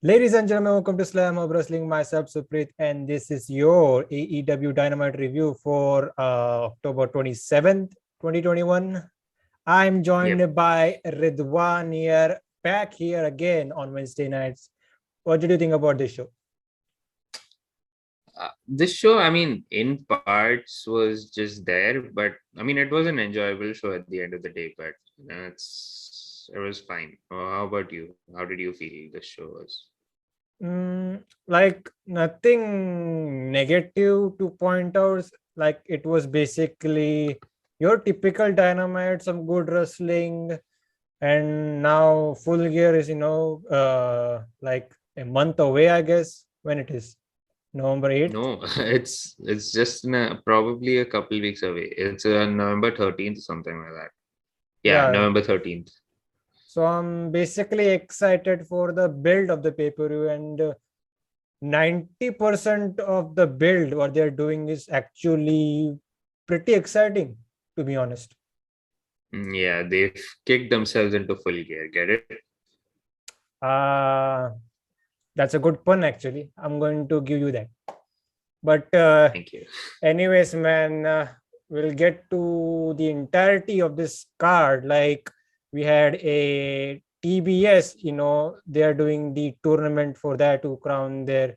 Ladies and gentlemen, welcome to Slamhub Wrestling. Myself, Suprit, and this is your AEW Dynamite review for October 27th, 2021. I'm Yep. joined by Ridwan here, back here again on Wednesday nights. What did you think about this show? This show, in parts was just there, but it was an enjoyable show at the end of the day. But it was fine. How about you? How did you feel the show was? Like nothing negative to point out. Like it was basically your typical Dynamite, some good wrestling, and now Full Gear is like a month away, I guess, when it is November 8th. No, it's just probably a couple weeks away. It's November 13th, something like that. Yeah, Yeah, November 13th. so I'm basically excited for the build of the pay-per-view, and 90% of the build what they're doing is actually pretty exciting, to be honest. Yeah, they've kicked themselves into full gear. Get it? uh that's a good pun, actually. I'm going to give you that. But Thank you. anyways, man, we'll get to the entirety of this card. Like, we had a TBS, they are doing the tournament for that to crown their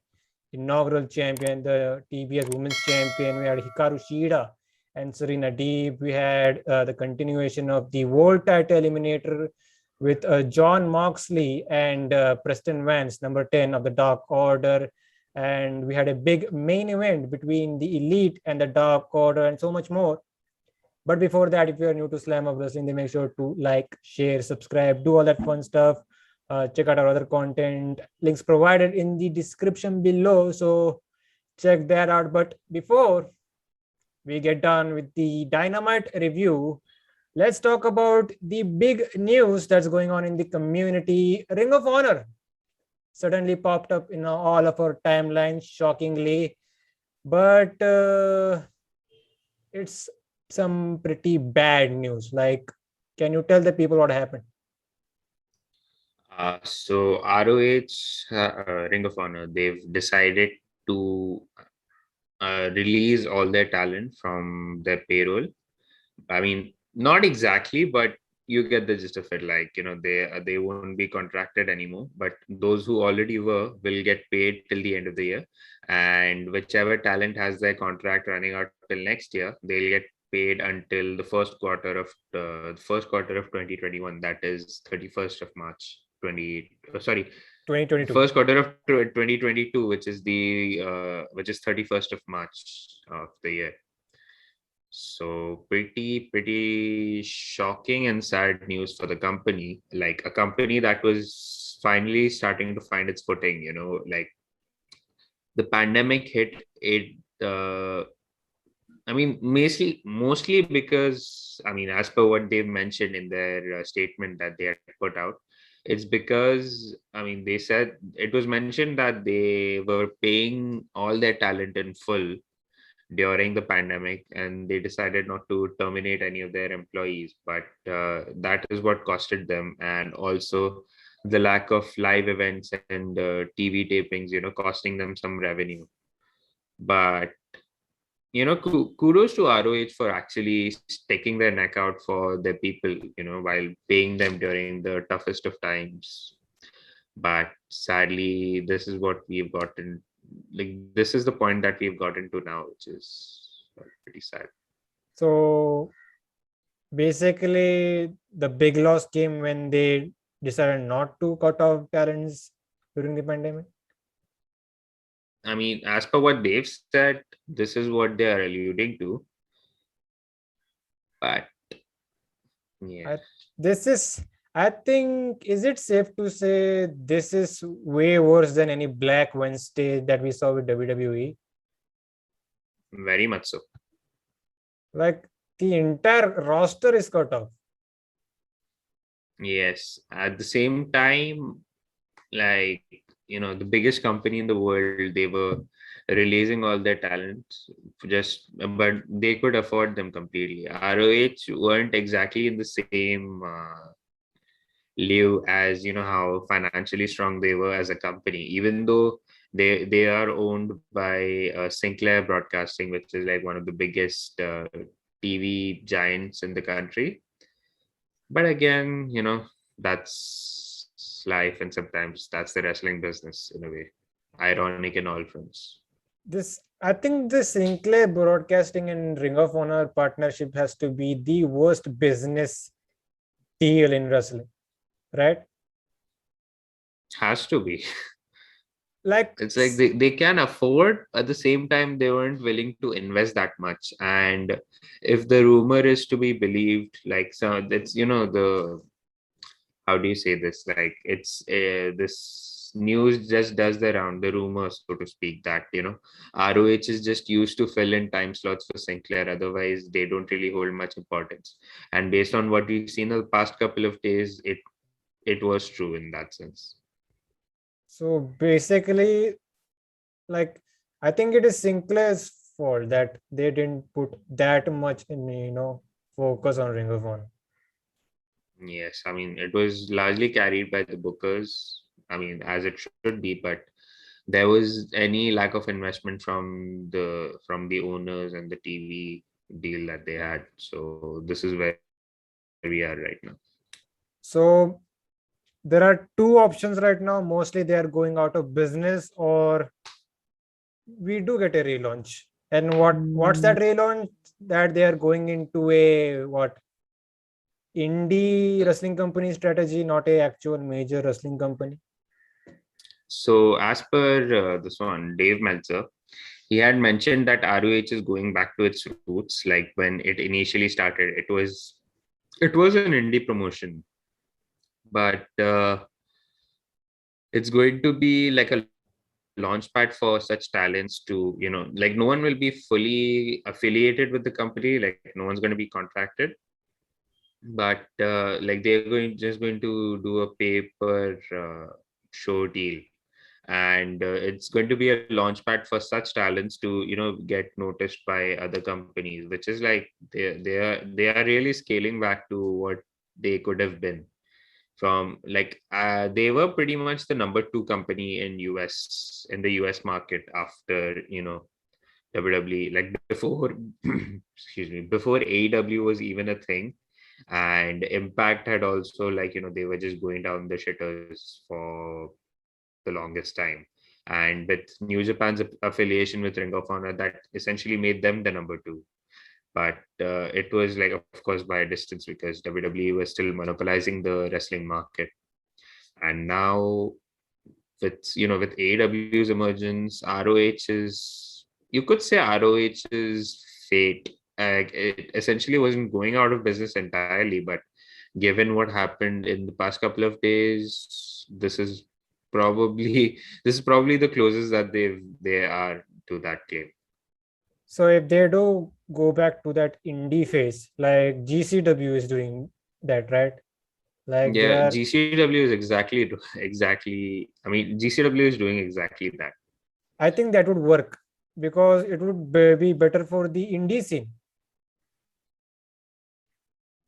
inaugural champion, the TBS Women's Champion. We had Hikaru Shida and Serena Deeb. We had the continuation of the World Title Eliminator with John Moxley and Preston Vance, number 10 of the Dark Order. And we had a big main event between the Elite and the Dark Order, and so much more. But before that, if you are new to Slamhub Wrestling, then make sure to like, share, subscribe, do all that fun stuff. Check out our other content. Links provided in the description below. So check that out. But before we get done with the Dynamite review, let's talk about the big news that's going on in the community. Ring of Honor suddenly popped up in all of our timelines, shockingly. But it's some pretty bad news. Like, can you tell the people what happened? So ROH, Ring of Honor, they've decided to release all their talent from their payroll. Not exactly, but you get the gist of it. Like, they won't be contracted anymore, but those who already were will get paid till the end of the year. And whichever talent has their contract running out till next year, they'll get paid until the first quarter of 2021. That is 31st of March 2022. first quarter of 2022, which is 31st of March of the year. So pretty shocking and sad news for the company, like a company that was finally starting to find its footing. Like the pandemic hit it. Mostly because, as per what they've mentioned in their statement that they had put out, it's because, they said it was mentioned that they were paying all their talent in full during the pandemic, and they decided not to terminate any of their employees. But that is what costed them, and also the lack of live events and TV tapings, costing them some revenue. But kudos to ROH for actually sticking their neck out for their people, while paying them during the toughest of times. But sadly, this is what we've gotten. Like, this is the point that we've gotten to now, which is pretty sad. So basically, the big loss came when they decided not to cut off talents during the pandemic. As per what they've said, this is what they are alluding to. But yeah, This is, I think, is it safe to say this is way worse than any Black Wednesday that we saw with WWE? very much so. Like, the entire roster is cut off. Yes. At the same time, like, the biggest company in the world, they were releasing all their talents but they could afford them completely. ROH weren't exactly in the same live as, how financially strong they were as a company, even though they are owned by Sinclair Broadcasting, which is like one of the biggest TV giants in the country. But again, that's life, and sometimes that's the wrestling business in a way. Ironic in all fronts. This, I think, this Sinclair Broadcasting and Ring of Honor partnership has to be the worst business deal in wrestling, right? Has to be. Like, It's like they can afford, at the same time they weren't willing to invest that much. And if the rumor is to be believed, like, so that's, the, how do you say this, like, it's this news just does the round, the rumor, so to speak, that ROH is just used to fill in time slots for Sinclair. Otherwise they don't really hold much importance. And based on what we've seen in the past couple of days, it was true in that sense. so basically, like, I think it is Sinclair's fault that they didn't put that much in, focus on Ring of Honor. Yes, I mean, it was largely carried by the bookers, I mean, as it should be, but there was any lack of investment from the owners and the TV deal that they had. So this is where we are right now. So there are two options right now. Mostly they are going out of business, or we do get a relaunch. And what's that relaunch? That they are going into a what, indie wrestling company strategy, not a actual major wrestling company. So as per this one, Dave Meltzer, he had mentioned that ROH is going back to its roots. Like when it initially started, it was an indie promotion, but it's going to be like a launchpad for such talents to, like, no one will be fully affiliated with the company, like no one's going to be contracted, but like they're going to do a paper show deal, and it's going to be a launchpad for such talents to get noticed by other companies, which is like they are really scaling back to what they could have been. From like they were pretty much the number two company in the US market after WWE, like before excuse me, before AEW was even a thing. And Impact had also, like, they were just going down the shitters for the longest time. And with New Japan's affiliation with Ring of Honor, that essentially made them the number two. But it was like, of course, by a distance, because WWE was still monopolizing the wrestling market. And now with AEW's emergence, ROH is, you could say, ROH's fate. It essentially wasn't going out of business entirely, but given what happened in the past couple of days, probably this is probably the closest that they are to that claim. So if they do go back to that indie phase, like GCW is doing that, right? Like they Yeah, are, GCW is exactly. I mean, GCW is doing exactly that. I think that would work because it would be better for the indie scene.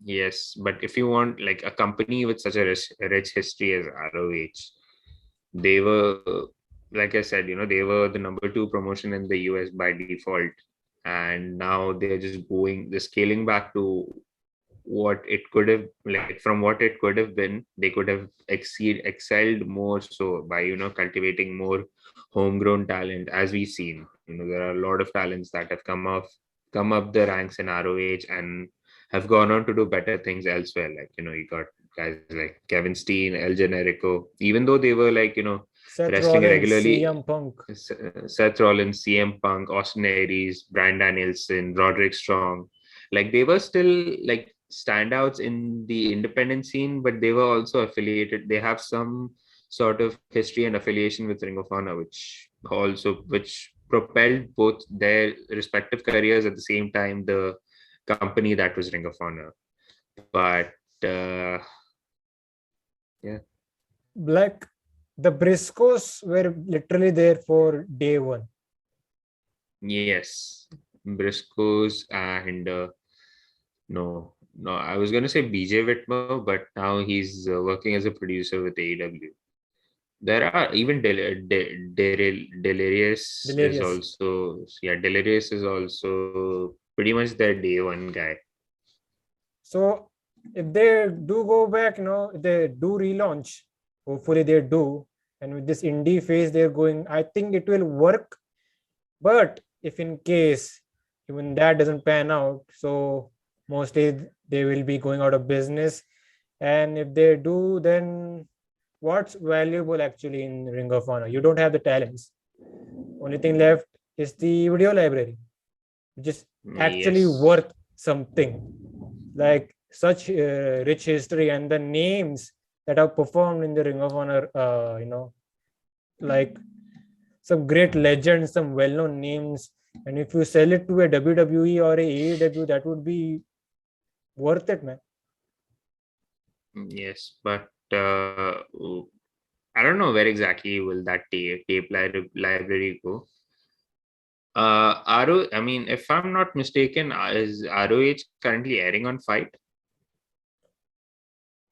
Yes, but if you want like a company with such a rich history as ROH, they were, like I said, they were the number two promotion in the US by default, and now they're scaling back to what it could have, like, from what it could have been. They could have excelled more so by cultivating more homegrown talent. As we've seen, there are a lot of talents that have come up the ranks in ROH and have gone on to do better things elsewhere. Like, you got guys like Kevin Steen, El Generico, even though they were like, Seth wrestling Rollins, regularly. CM Punk. Seth Rollins, CM Punk, Austin Aries, Bryan Danielson, Roderick Strong, like they were still like standouts in the independent scene, but they were also affiliated. They have some sort of history and affiliation with Ring of Honor, which propelled both their respective careers at the same time. The company that was Ring of Honor, but yeah. Like the Briscoes were literally there for day one. Yes, Briscoes and no, No, I was going to say BJ Whitmer, but now he's working as a producer with AEW. There are even Delirious is Delirious. also, yeah, Delirious is also pretty much their day one guy. So if they do go back, if they do relaunch, hopefully they do. And with this indie phase they're going, I think it will work. But if in case even that doesn't pan out, so mostly they will be going out of business. And if they do, then what's valuable actually in Ring of Honor? You don't have the talents. Only thing left is the video library, which is actually Yes. worth something. Like such rich history and the names that are performed in the Ring of Honor, like some great legends, some well-known names. And if you sell it to a WWE or a AEW, that would be worth it, man. Yes, but I don't know where exactly will that tape library go. I mean, if I'm not mistaken, is ROH currently airing on Fight?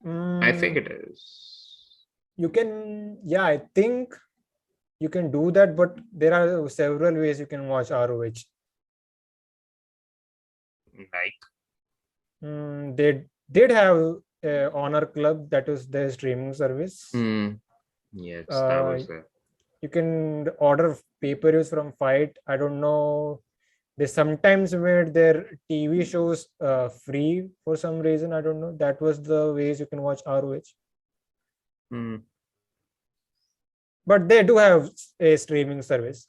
I think Mm, it is. you can, yeah, I think you can do that, but there are several ways you can watch ROH. Like, They did have a Honor Club, that was their streaming service. yes, that Uh, was there. you can order pay-per-views from Fight. I don't know. They sometimes made their TV shows free for some reason. I don't know. That was the ways you can watch ROH. Hmm. But they do have a streaming service,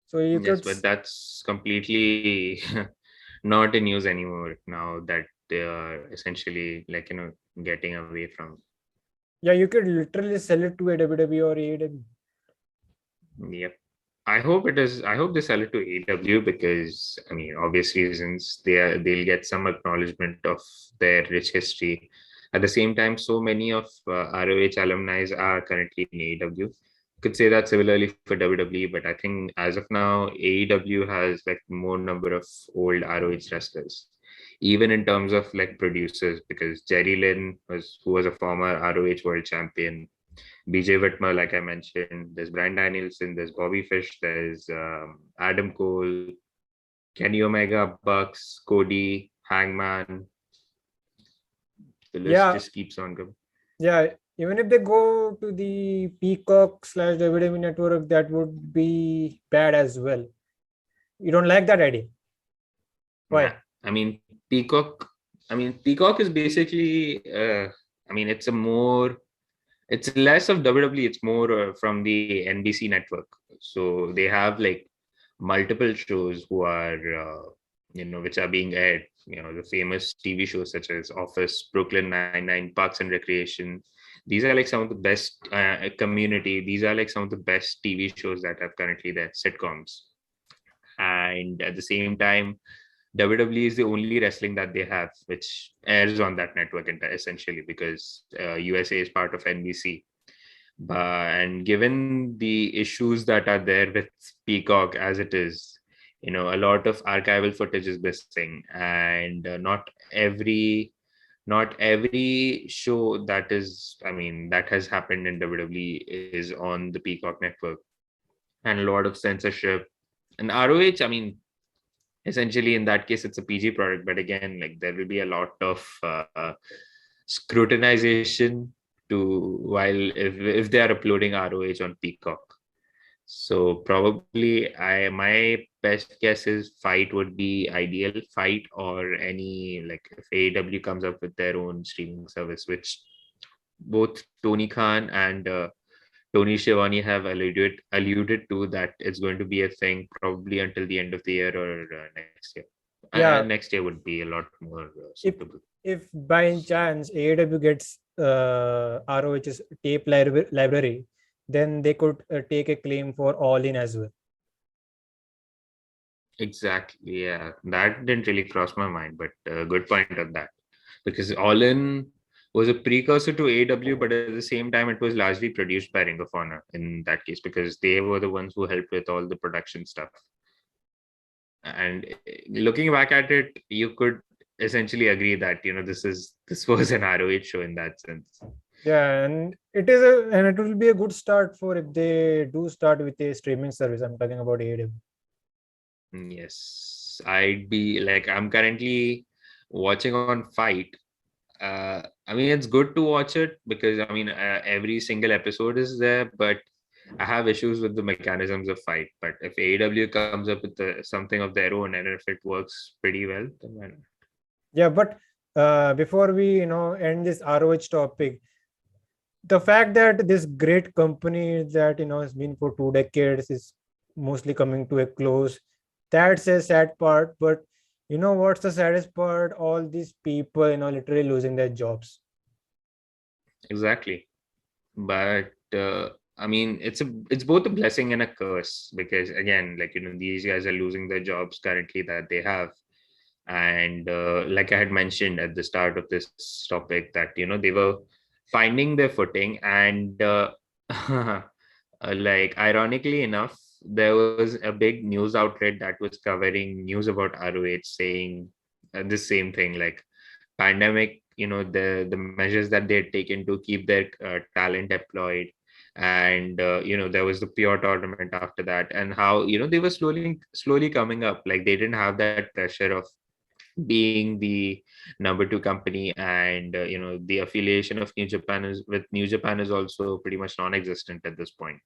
so you Yes, could. but that's completely not in use anymore now that they are essentially like, getting away from. Yeah, you could literally sell it to a WWE or AEW. Yep. I hope it is. I hope they sell it to AEW because, I mean, obvious reasons they'll get some acknowledgement of their rich history. At the same time, so many of ROH alumni are currently in AEW. Could say that similarly for WWE, but I think as of now, AEW has like more number of old ROH wrestlers, even in terms of like producers, because Jerry Lynn who was a former ROH world champion. BJ Whitmer, like I mentioned, there's Brian Danielson, there's Bobby Fish, there's Adam Cole, Kenny Omega, Bucks, Cody, Hangman. The list Yeah, just keeps on going. yeah. Even if they go to the Peacock slash WWE network, that would be bad as well. You don't like that idea? Nah, Why? I mean Peacock. I mean Peacock is basically. I mean it's a more. It's less of WWE. It's more from the NBC network. So they have like multiple shows who are which are being aired. The famous TV shows such as Office, Brooklyn Nine-Nine, Parks and Recreation. These are like some of the best Community. These are like some of the best TV shows that have currently there, sitcoms. And at the same time, WWE is the only wrestling that they have which airs on that network essentially, because USA is part of NBC. And given the issues that are there with Peacock as it is, a lot of archival footage is missing, and not every show that has happened in WWE is on the Peacock network, and a lot of censorship. And ROH, I mean, essentially in that case it's a PG product, but again, like there will be a lot of scrutinization to while if they are uploading ROH on Peacock. So probably my best guess is Fight would be ideal. Fight, or any, like, if AEW comes up with their own streaming service, which both Tony Khan and Tony Schiavone have alluded to that it's going to be a thing probably until the end of the year or next year. Yeah, Next year would be a lot more if suitable. if by chance AEW gets ROH's tape library, then they could take a claim for All In as well. Exactly. Yeah, that didn't really cross my mind, but good point on that. Because All In was a precursor to AEW, but at the same time, it was largely produced by Ring of Honor in that case, because they were the ones who helped with all the production stuff. And looking back at it, you could essentially agree that this was an ROH show in that sense. Yeah, and it will be a good start for if they do start with a streaming service. I'm talking about AEW. Yes, I'm currently watching on Fight. I mean, it's good to watch it because every single episode is there, but I have issues with the mechanisms of Fight. But if AEW comes up with something of their own, and if it works pretty well, then why not? Yeah, but before we end this ROH topic, the fact that this great company that has been for 2 decades is mostly coming to a close, that's a sad part. But what's the saddest part? All these people literally losing their jobs. Exactly. But I mean, it's both a blessing and a curse because again, these guys are losing their jobs currently that they have, and like I had mentioned at the start of this topic that they were finding their footing, and like ironically enough, there was a big news outlet that was covering news about ROH saying the same thing, like pandemic, the measures that they had taken to keep their talent employed, and there was the pure tournament after that, and how they were slowly coming up, like they didn't have that pressure of being the number two company, and the affiliation of New Japan is also pretty much non-existent at this point.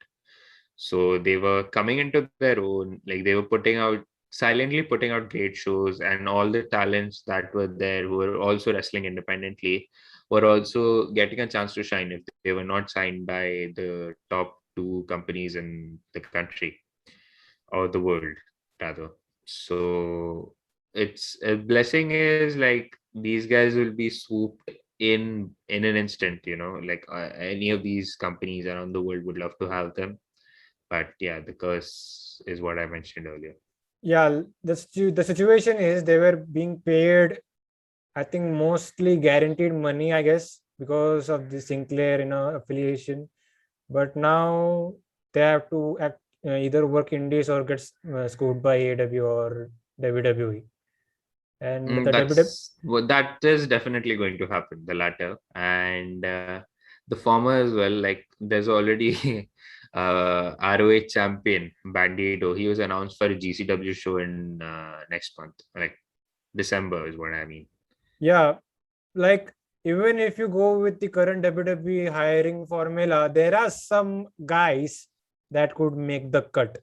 So they were coming into their own, like they were silently putting out great shows, and all the talents that were there who were also wrestling independently were also getting a chance to shine if they were not signed by the top two companies in the country or the world rather. So it's a blessing is like these guys will be swooped in an instant, like any of these companies around the world would love to have them, but yeah, the curse is what I mentioned earlier. Yeah, the situation is they were being paid, I think, mostly guaranteed money, I guess, because of the Sinclair affiliation. But now they have to either work indies or get scooped by AEW or WWE. And the WWE, That is definitely going to happen, the latter, and the former as well. Like there's already ROH champion Bandito. He was announced for a GCW show in next month, like December is what I mean. yeah, like even if you go with the current WWE hiring formula, there are some guys that could make the cut.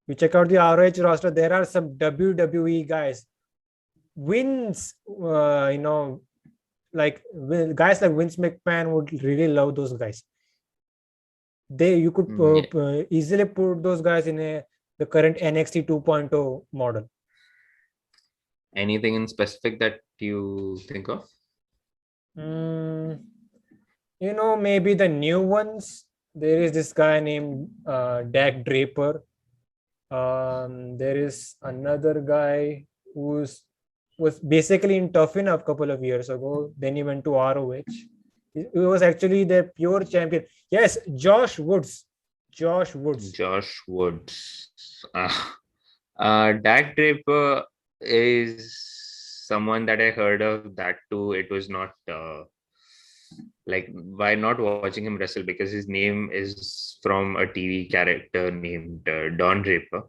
You check out the ROH roster, there are some WWE guys. Wins, like guys like Vince McMahon would really love those guys. You could easily put those guys in the current NXT 2.0 model. Anything in specific that you think of? Maybe the new ones. There is this guy named Dak Draper. There is another guy was basically in Tough Enough a couple of years ago. Then he went to ROH. He was actually their pure champion. Yes, Josh Woods. Josh Woods. Dak Draper is someone that I heard of. That too, it was not like by not watching him wrestle because his name is from a TV character named Don Draper.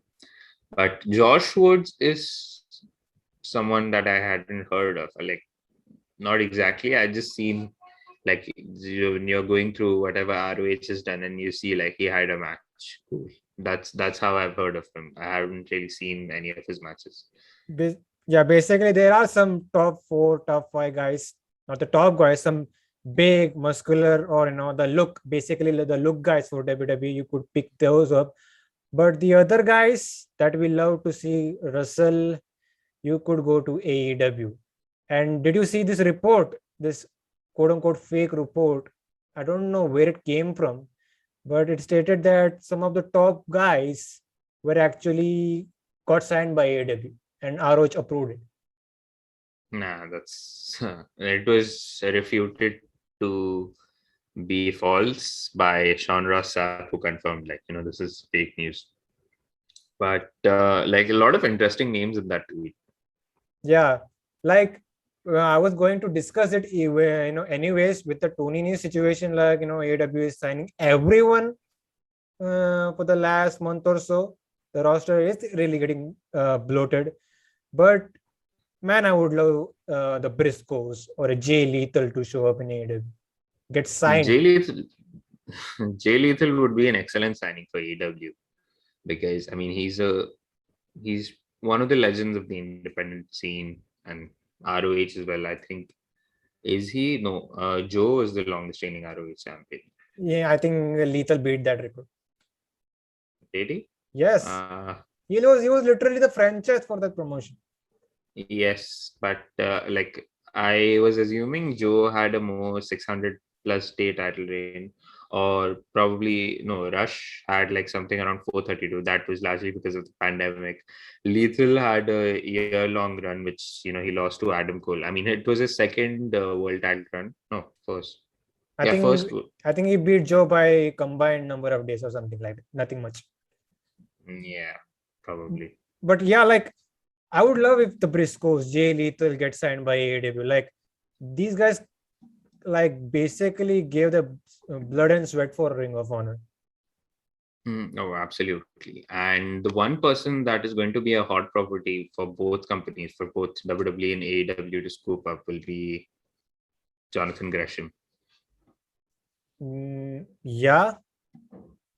But Josh Woods is someone that I hadn't heard of. Like, not exactly. I just seen like when you're going through whatever ROH has done, and you see like he had a match. Cool. That's how I've heard of him. I haven't really seen any of his matches. Yeah, basically there are some top 4, top 5 guys, not the top guys, some big, muscular, or the look, basically the look guys for WWE. You could pick those up. But the other guys that we love to see wrestle, you could go to AEW. And did you see this report, this quote unquote fake report? I don't know where it came from, but it stated that some of the top guys were actually got signed by AEW and ROH approved it. Nah, that's it was refuted to be false by Sean Ross Sapp, who confirmed this is fake news. But like a lot of interesting names in that tweet. Yeah, like I was going to discuss it, anyways, with the Tony Nese situation, like, AEW is signing everyone for the last month or so. The roster is really getting bloated. But man, I would love the Briscoes or a Jay Lethal to show up in AEW. Get signed. Jay Lethal, Jay Lethal would be an excellent signing for AEW because I mean he's one of the legends of the independent scene and ROH as well. I think is he no Joe is the longest reigning ROH champion. Yeah, I think Lethal beat that record. Did he? Yes. He was literally the franchise for that promotion. Yes, but like I was assuming Joe had a more 600 plus day title reign, or probably no, Rush had like something around 432. That was largely because of the pandemic. Lethal had a year-long run, which he lost to Adam Cole. I mean, it was his second world title run. No, first. I think he beat Joe by combined number of days or something like that. Nothing much. Yeah, probably. But yeah, like I would love if the Briscoes, Jay Lethal get signed by AEW. Like these guys, like basically gave the blood and sweat for Ring of Honor. Oh, absolutely. And the one person that is going to be a hot property for both companies, for both WWE and AEW to scoop up, will be Jonathan Gresham. Yeah,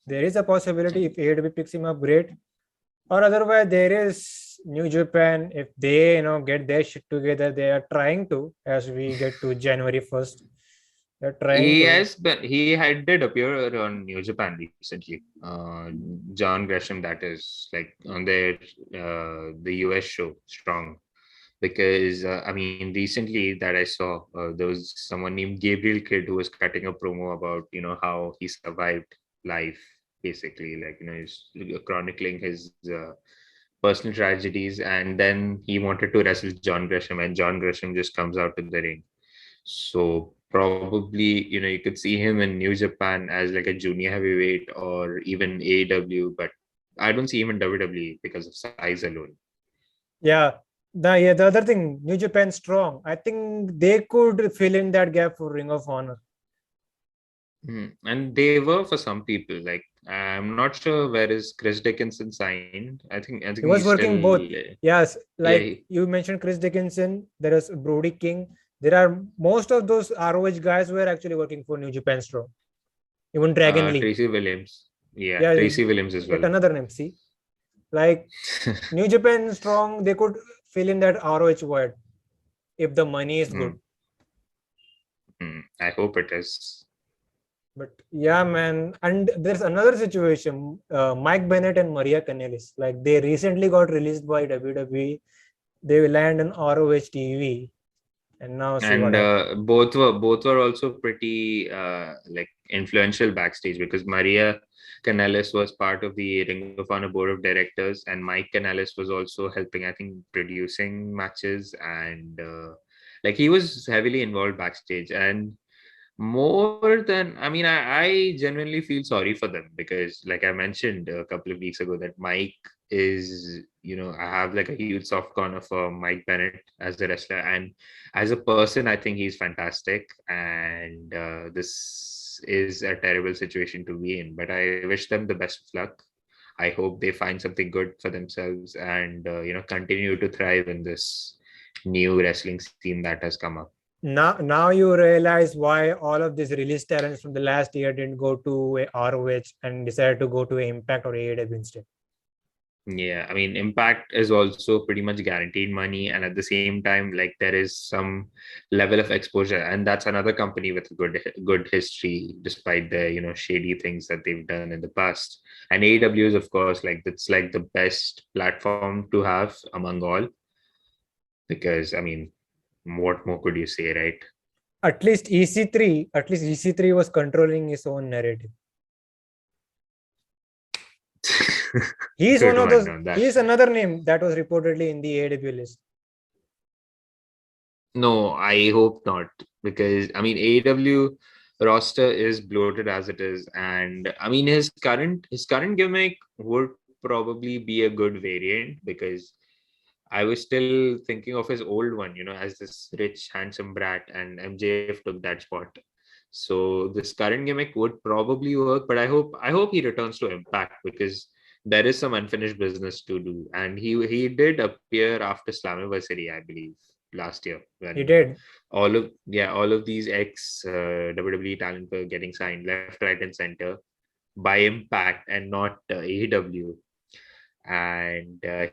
there is a possibility if AEW picks him up, great. Or otherwise, there is New Japan. If they get their shit together, they are trying to. As we get to January 1st, they're trying. Yes, but he did appear on New Japan recently. John Gresham, that is, like on their the US show Strong, because I mean recently that I saw there was someone named Gabriel Kidd who was cutting a promo about how he survived life, basically, like he's chronicling his personal tragedies, and then he wanted to wrestle John Gresham, and John Gresham just comes out to the ring. So probably you could see him in New Japan as like a junior heavyweight or even AEW, but I don't see him in WWE because of size alone. Yeah. The other thing, New Japan Strong, I think they could fill in that gap for Ring of Honor. And they were for some people. Like I'm not sure where is Chris Dickinson signed. I think he was working both. Yes, like you mentioned Chris Dickinson. There is Brody King. There are most of those ROH guys were actually working for New Japan Strong. Even Dragon Lee. Tracy Williams. Yeah, Tracy Williams as well. Another name. See, like New Japan Strong, they could fill in that ROH void if the money is good. I hope it is. But yeah, man. And there's another situation. Mike Bennett and Maria Kanellis, like they recently got released by WWE. They will land on ROH TV. And now both were also pretty like influential backstage, because Maria Kanellis was part of the Ring of Honor board of directors, and Mike Kanellis was also helping, I think, producing matches, and like he was heavily involved backstage. And more than, I mean, I genuinely feel sorry for them, because like I mentioned a couple of weeks ago that Mike is, I have like a huge soft corner for Mike Bennett as a wrestler, and as a person I think he's fantastic, and this is a terrible situation to be in, but I wish them the best of luck. I hope they find something good for themselves and continue to thrive in this new wrestling scene that has come up. Now you realize why all of these release talents from the last year didn't go to a ROH and decided to go to Impact or AEW instead. Yeah, I mean, Impact is also pretty much guaranteed money, and at the same time, like there is some level of exposure, and that's another company with good history, despite the shady things that they've done in the past. And AEW is, of course, like that's like the best platform to have among all, because I mean, what more could you say, right? At least EC3 was controlling his own narrative. He's one of those. He's another name that was reportedly in the AEW list. No, I hope not, because I mean AEW roster is bloated as it is, and I mean his current gimmick would probably be a good variant, because I was still thinking of his old one, as this rich, handsome brat, and MJF took that spot. So this current gimmick would probably work, but I hope he returns to Impact because there is some unfinished business to do. And he did appear after Slammiversary, I believe, last year He when did. all of these ex WWE talent were getting signed left, right, and center by Impact and not AEW. And I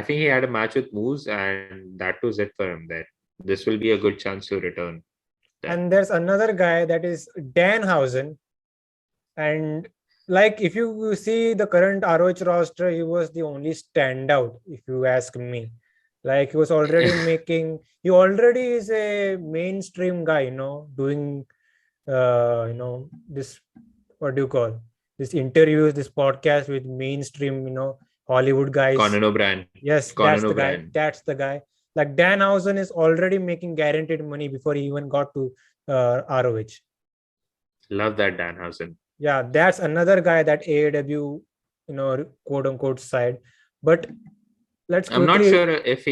think he had a match with Moose, and that was it for him there. This will be a good chance to return there. And there's another guy that is Danhausen. And like if you see the current ROH roster, he was the only standout, if you ask me. Like he was already he already is a mainstream guy, doing this, what do you call, this interviews, this podcast with mainstream, Hollywood guys. Conan O'Brien. Yes, Conan that's the guy. O'Brien. That's the guy. Like Danhausen is already making guaranteed money before he even got to ROH. Love that Danhausen. Yeah, that's another guy that AEW, quote unquote side. But let's quickly. I'm not sure if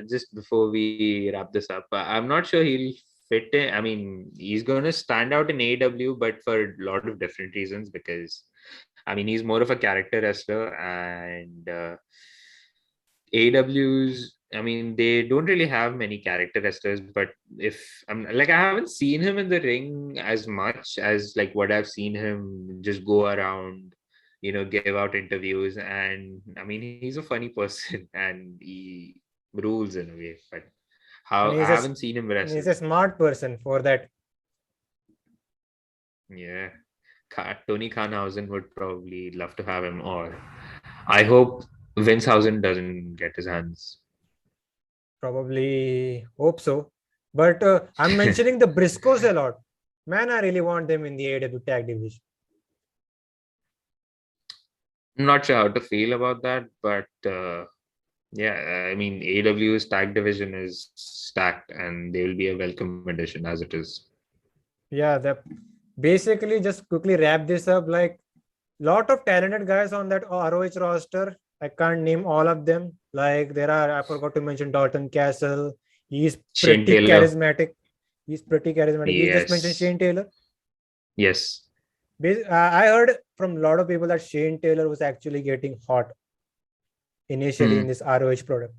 just before we wrap this up, I'm not sure he'll fit in. I mean, he's going to stand out in AEW, but for a lot of different reasons because, I mean, he's more of a character wrestler and AEW's, I mean, they don't really have many character wrestlers, but if I'm like, I haven't seen him in the ring as much as like what I've seen him just go around, give out interviews. And I mean, he's a funny person and he rules in a way, but I haven't seen him wrestle. He's a smart person for that. Yeah. Tony Khanhausen would probably love to have him, or I hope Vincehausen doesn't get his hands. Probably hope so. But I'm mentioning the Briscoes a lot. Man, I really want them in the AEW tag division. I'm not sure how to feel about that, but yeah, I mean, AEW's tag division is stacked and they will be a welcome addition as it is. Yeah, basically just quickly wrap this up. Like, lot of talented guys on that ROH roster. I can't name all of them. Like I forgot to mention Dalton Castle. He's pretty charismatic. Yes. You just mentioned Shane Taylor. Yes. I heard from a lot of people that Shane Taylor was actually getting hot initially in this ROH product.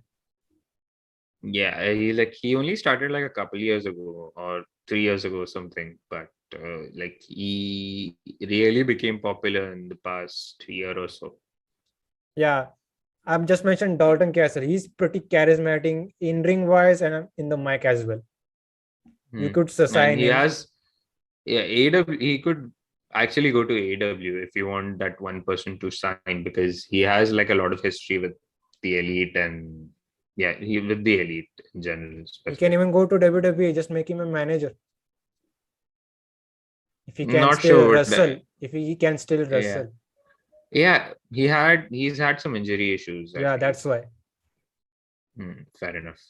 Yeah, he only started like a couple years ago or 3 years ago or something, but like he really became popular in the past year or so. Yeah, I've just mentioned Dalton Castle. He's pretty charismatic in ring wise and in the mic as well. You could sign him. AEW. He could actually go to AEW if you want that one person to sign because he has like a lot of history with the Elite and with the Elite in general. He can even go to WWE. Just make him a manager. If he can still wrestle. If he can still wrestle. Yeah, he's had some injury issues. Yeah, that's why. Fair enough.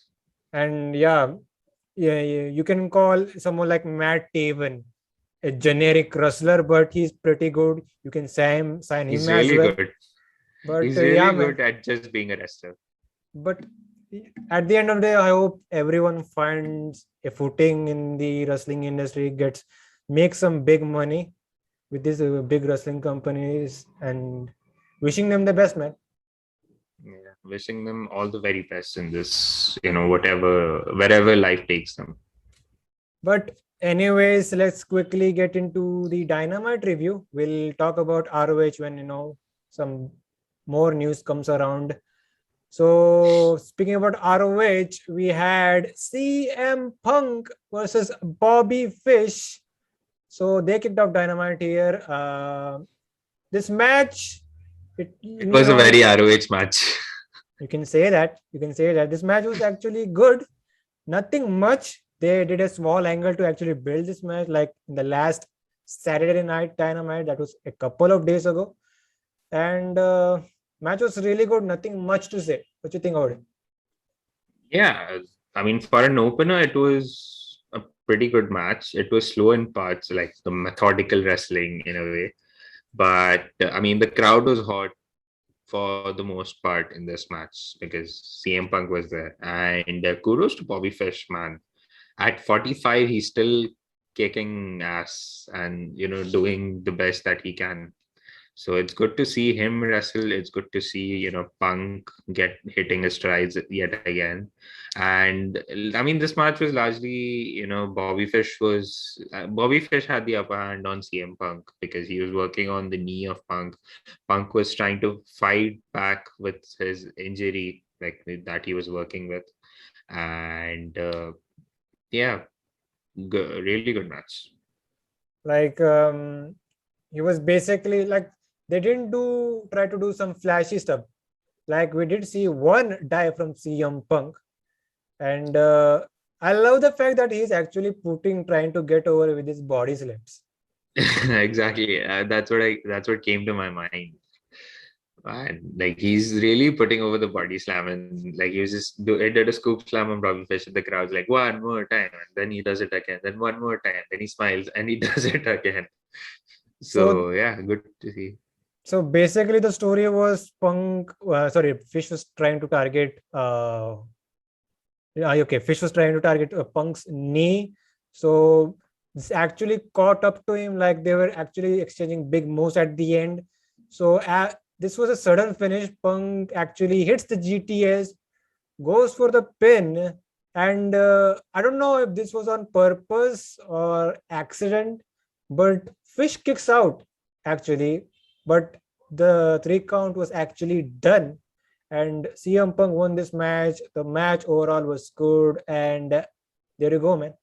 And you can call someone like Matt Taven a generic wrestler, but he's pretty good. You can sign him he's as really well. Good. But he's really good at just being a wrestler. But at the end of the day, I hope everyone finds a footing in the wrestling industry, makes some big money with these big wrestling companies, and wishing them the best, man. Yeah, wishing them all the very best in this, wherever life takes them. But anyways, let's quickly get into the Dynamite review. We'll talk about ROH when some more news comes around. So speaking about ROH, we had CM Punk versus Bobby Fish. So they kicked off Dynamite here. This match, it was a very ROH match. You can say that. This match was actually good. Nothing much. They did a small angle to actually build this match, like in the last Saturday Night Dynamite. That was a couple of days ago. And match was really good. Nothing much to say. What do you think about it? Yeah, I mean, for an opener, it was a pretty good match. It was slow in parts, like the methodical wrestling in a way. But I mean, the crowd was hot. for the most part in this match because CM Punk was there. And kudos to Bobby Fish, man. At 45, he's still kicking ass and doing the best that he can. So it's good to see him wrestle. It's good to see, Punk get hitting his strides yet again. And I mean, this match was largely, Bobby Fish had the upper hand on CM Punk because he was working on the knee of Punk. Punk was trying to fight back with his injury, like that he was working with. And yeah, really good match. Like he was basically like, they didn't try to do some flashy stuff. Like we did see one die from CM Punk, and I love the fact that he's actually trying to get over with his body slams. Exactly. That's what came to my mind. And like he's really putting over the body slam, and like he did a scoop slam on Bobby Fish, and the crowd's like one more time, and then he does it again, then one more time, then he smiles and he does it again. So So yeah, good to see. so basically the story was Fish was trying to target Fish was trying to target Punk's knee. So this actually caught up to him. Like they were actually exchanging big moves at the end. So this was a sudden finish. Punk actually hits the GTS, goes for the pin, and I don't know if this was on purpose or accident, but Fish kicks out actually. But the 3 count was actually done, and CM Punk won this match. The match overall was good, and there you go, man.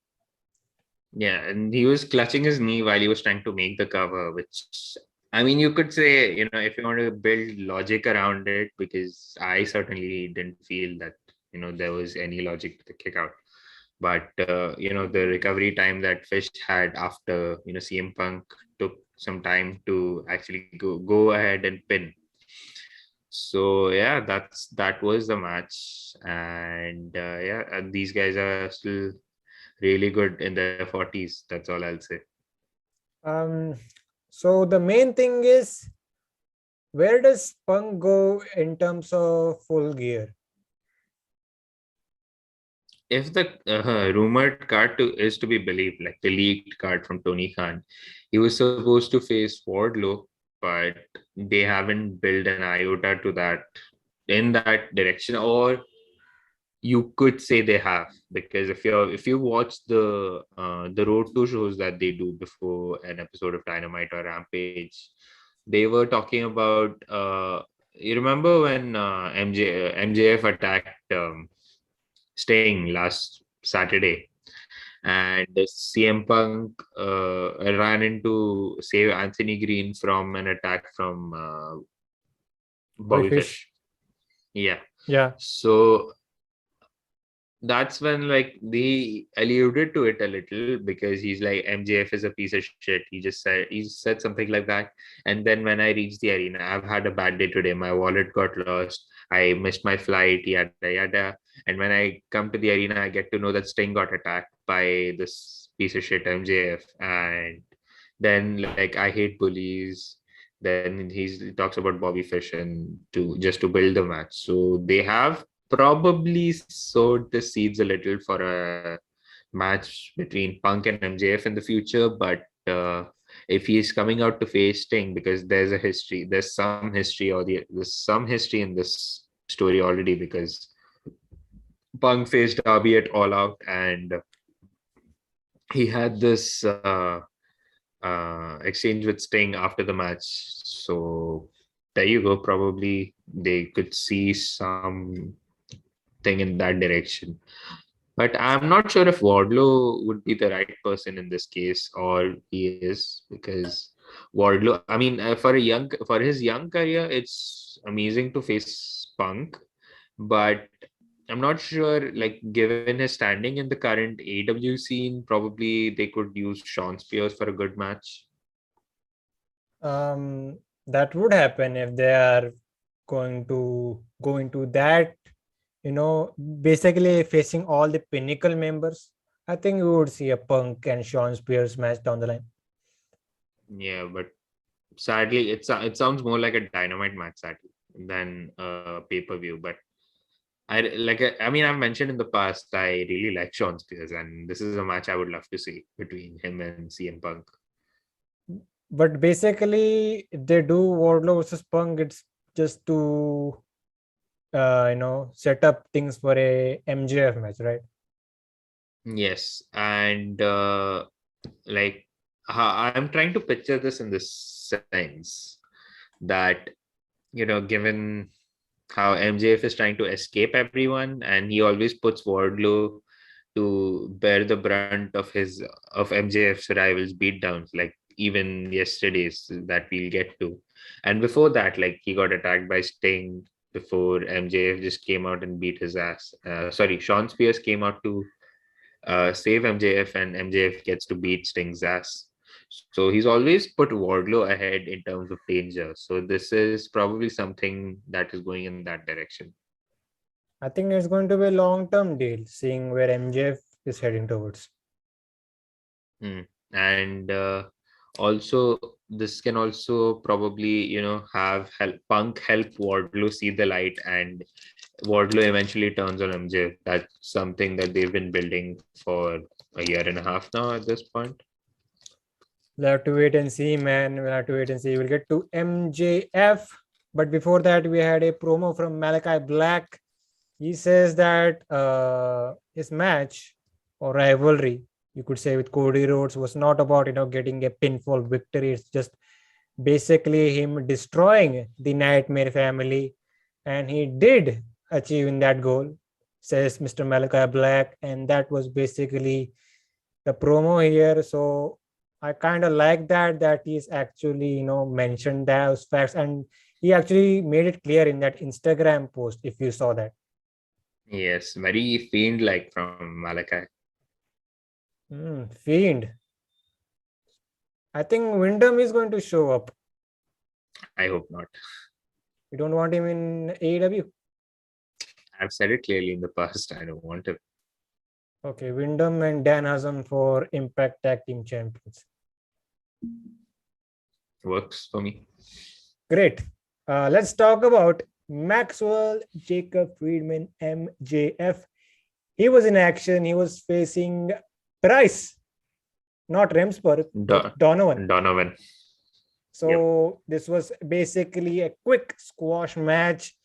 Yeah, and he was clutching his knee while he was trying to make the cover, which I mean, you could say, if you want to build logic around it, because I certainly didn't feel that, there was any logic to the kick out. But, the recovery time that Fish had after, CM Punk took some time to actually go ahead and pin. So yeah, that was the match, and these guys are still really good in their 40s. That's all I'll say. Um, so the main thing is, where does Punk go in terms of Full Gear? If the rumored card is to be believed, like the leaked card from Tony Khan, he was supposed to face Wardlow, but they haven't built an iota to that in that direction, or you could say they have, because if you watch the road to shows that they do before an episode of Dynamite or Rampage, they were talking about you remember when MJF attacked Sting last Saturday, and CM Punk ran into save Anthony Green from an attack from Bobby Bobby Fish. Fish. Yeah. Yeah. So that's when like they alluded to it a little, because he's like, MJF is a piece of shit. He said something like that. And then when I reached the arena, I've had a bad day today. My wallet got lost. I missed my flight, yada yada. And when I come to the arena, I get to know that Sting got attacked by this piece of shit MJF. And then like, I hate bullies. Then he talks about Bobby Fish and to build the match. So they have probably sowed the seeds a little for a match between Punk and MJF in the future. But if he's coming out to face Sting, because there's some history in this story already, because Punk faced Darby at All Out, and he had this exchange with Sting after the match. So there you go. Probably they could see some thing in that direction. But I'm not sure if Wardlow would be the right person in this case, or he is, because Wardlow, I mean, for his young career, it's amazing to face Punk, but I'm not sure, like, given his standing in the current AEW scene, probably they could use Sean Spears for a good match. That would happen if they are going to go into that, basically facing all the Pinnacle members. I think we would see a Punk and Sean Spears match down the line. Yeah, but sadly, it sounds more like a Dynamite match, sadly. than a pay-per-view. But I mean, I've mentioned in the past, I really like Sean Spears, and this is a match I would love to see between him and CM Punk. But basically, if they do Wardlow versus Punk, it's just to set up things for a MJF match, right? Yes, and like I'm trying to picture this in this sense that, given how MJF is trying to escape everyone, and he always puts Wardlow to bear the brunt of MJF's rivals beatdowns, like even yesterday's that we'll get to. And before that, like he got attacked by Sting before MJF just came out and beat his ass. Sorry, Sean Spears came out to save MJF, and MJF gets to beat Sting's ass. So he's always put Wardlow ahead in terms of danger. So this is probably something that is going in that direction. I think it's going to be a long-term deal, seeing where MJF is heading towards. And also, this can also probably, have Punk help Wardlow see the light, and Wardlow eventually turns on MJ. That's something that they've been building for a year and a half now at this point. We'll have to wait and see, man. We'll have to wait and see. We'll get to MJF. But before that, we had a promo from Malachi Black. He says that his match or rivalry, you could say, with Cody Rhodes was not about, getting a pinfall victory. It's just basically him destroying the Nightmare family. And he did achieve in that goal, says Mr. Malachi Black. And that was basically the promo here. So I kind of like that he's actually, mentioned those facts. And he actually made it clear in that Instagram post, if you saw that. Yes, very fiend-like from Malachi. Fiend. I think Wyndham is going to show up. I hope not. You don't want him in AEW? I've said it clearly in the past. I don't want him. Okay, Wyndham and Dan Hassan for Impact Tag Team Champions. Works for me. Great. Let's talk about Maxwell Jacob Friedman, MJF. He was in action. He was facing Price, not Remsburg, Donovan. So This was basically a quick squash match.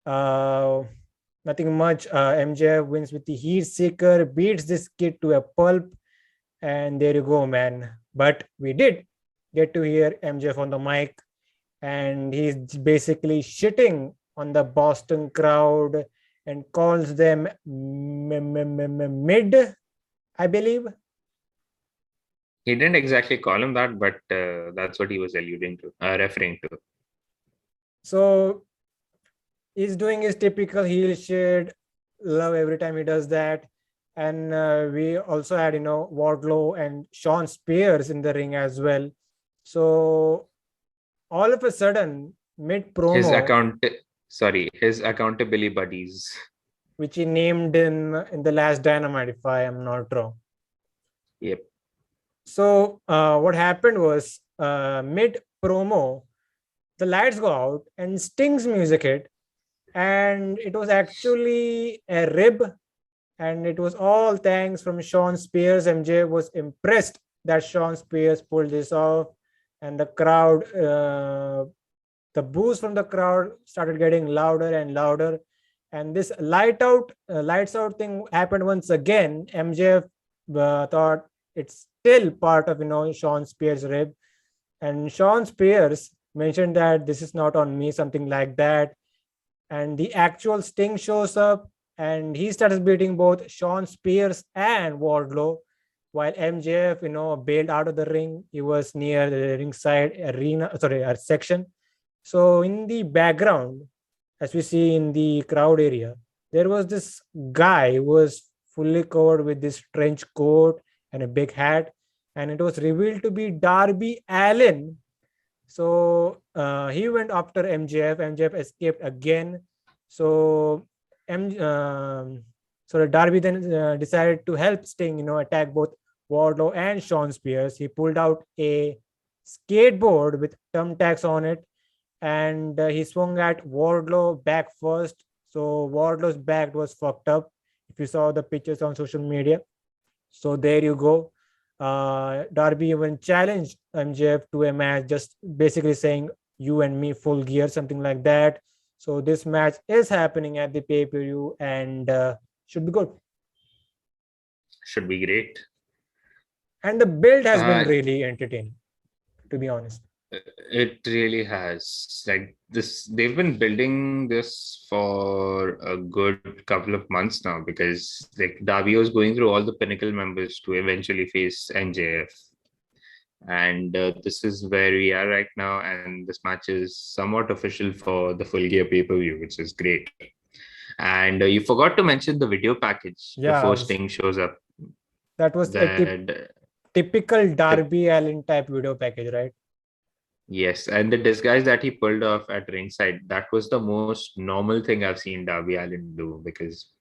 Nothing much. MJF wins with the Heat Seeker, beats this kid to a pulp, and there you go, man. But we did get to hear MJF on the mic, and he's basically shitting on the Boston crowd and calls them mid, I believe. He didn't exactly call him that, but that's what he was referring to. So he's doing his typical heel shit, love every time he does that. And we also had, Wardlow and Sean Spears in the ring as well. So all of a sudden, mid-promo... His accountability buddies. Which he named in the last Dynamite, if I am not wrong. Yep. So what happened was, mid-promo, the lights go out and Sting's music hit. And it was actually a rib. And it was all thanks from Sean Spears. MJ was impressed that Sean Spears pulled this off. And the crowd, the boos from the crowd started getting louder and louder. And this lights out thing happened once again. MJF thought it's still part of, Sean Spears' rib. And Sean Spears mentioned that this is not on me, something like that. And the actual Sting shows up and he starts beating both Sean Spears and Wardlow, while MJF, bailed out of the ring. He was near the ringside section. So in the background, as we see in the crowd area, there was this guy who was fully covered with this trench coat and a big hat. And it was revealed to be Darby Allin. So he went after MJF. MJF escaped again. So Darby then decided to help Sting, attack both Wardlow and Sean Spears. He pulled out a skateboard with thumbtacks on it, and he swung at Wardlow back first. So Wardlow's back was fucked up. If you saw the pictures on social media, so there you go. Darby even challenged MJF to a match, just basically saying you and me full gear, something like that. So this match is happening at the pay-per-view and should be good. Should be great. And the build has been Uh, really entertaining, to be honest. It really has. Like this, they've been building this for a good couple of months now because like Darby was going through all the Pinnacle members to eventually face MJF. And this is where we are right now. And this match is somewhat official for the Full Gear pay-per-view, which is great. And you forgot to mention the video package Yeah, before Sting shows up. that was a The typical Darby Allin type video package, right? Yes, and the disguise that he pulled off at ringside, that was the most normal thing I've seen Darby Allin do because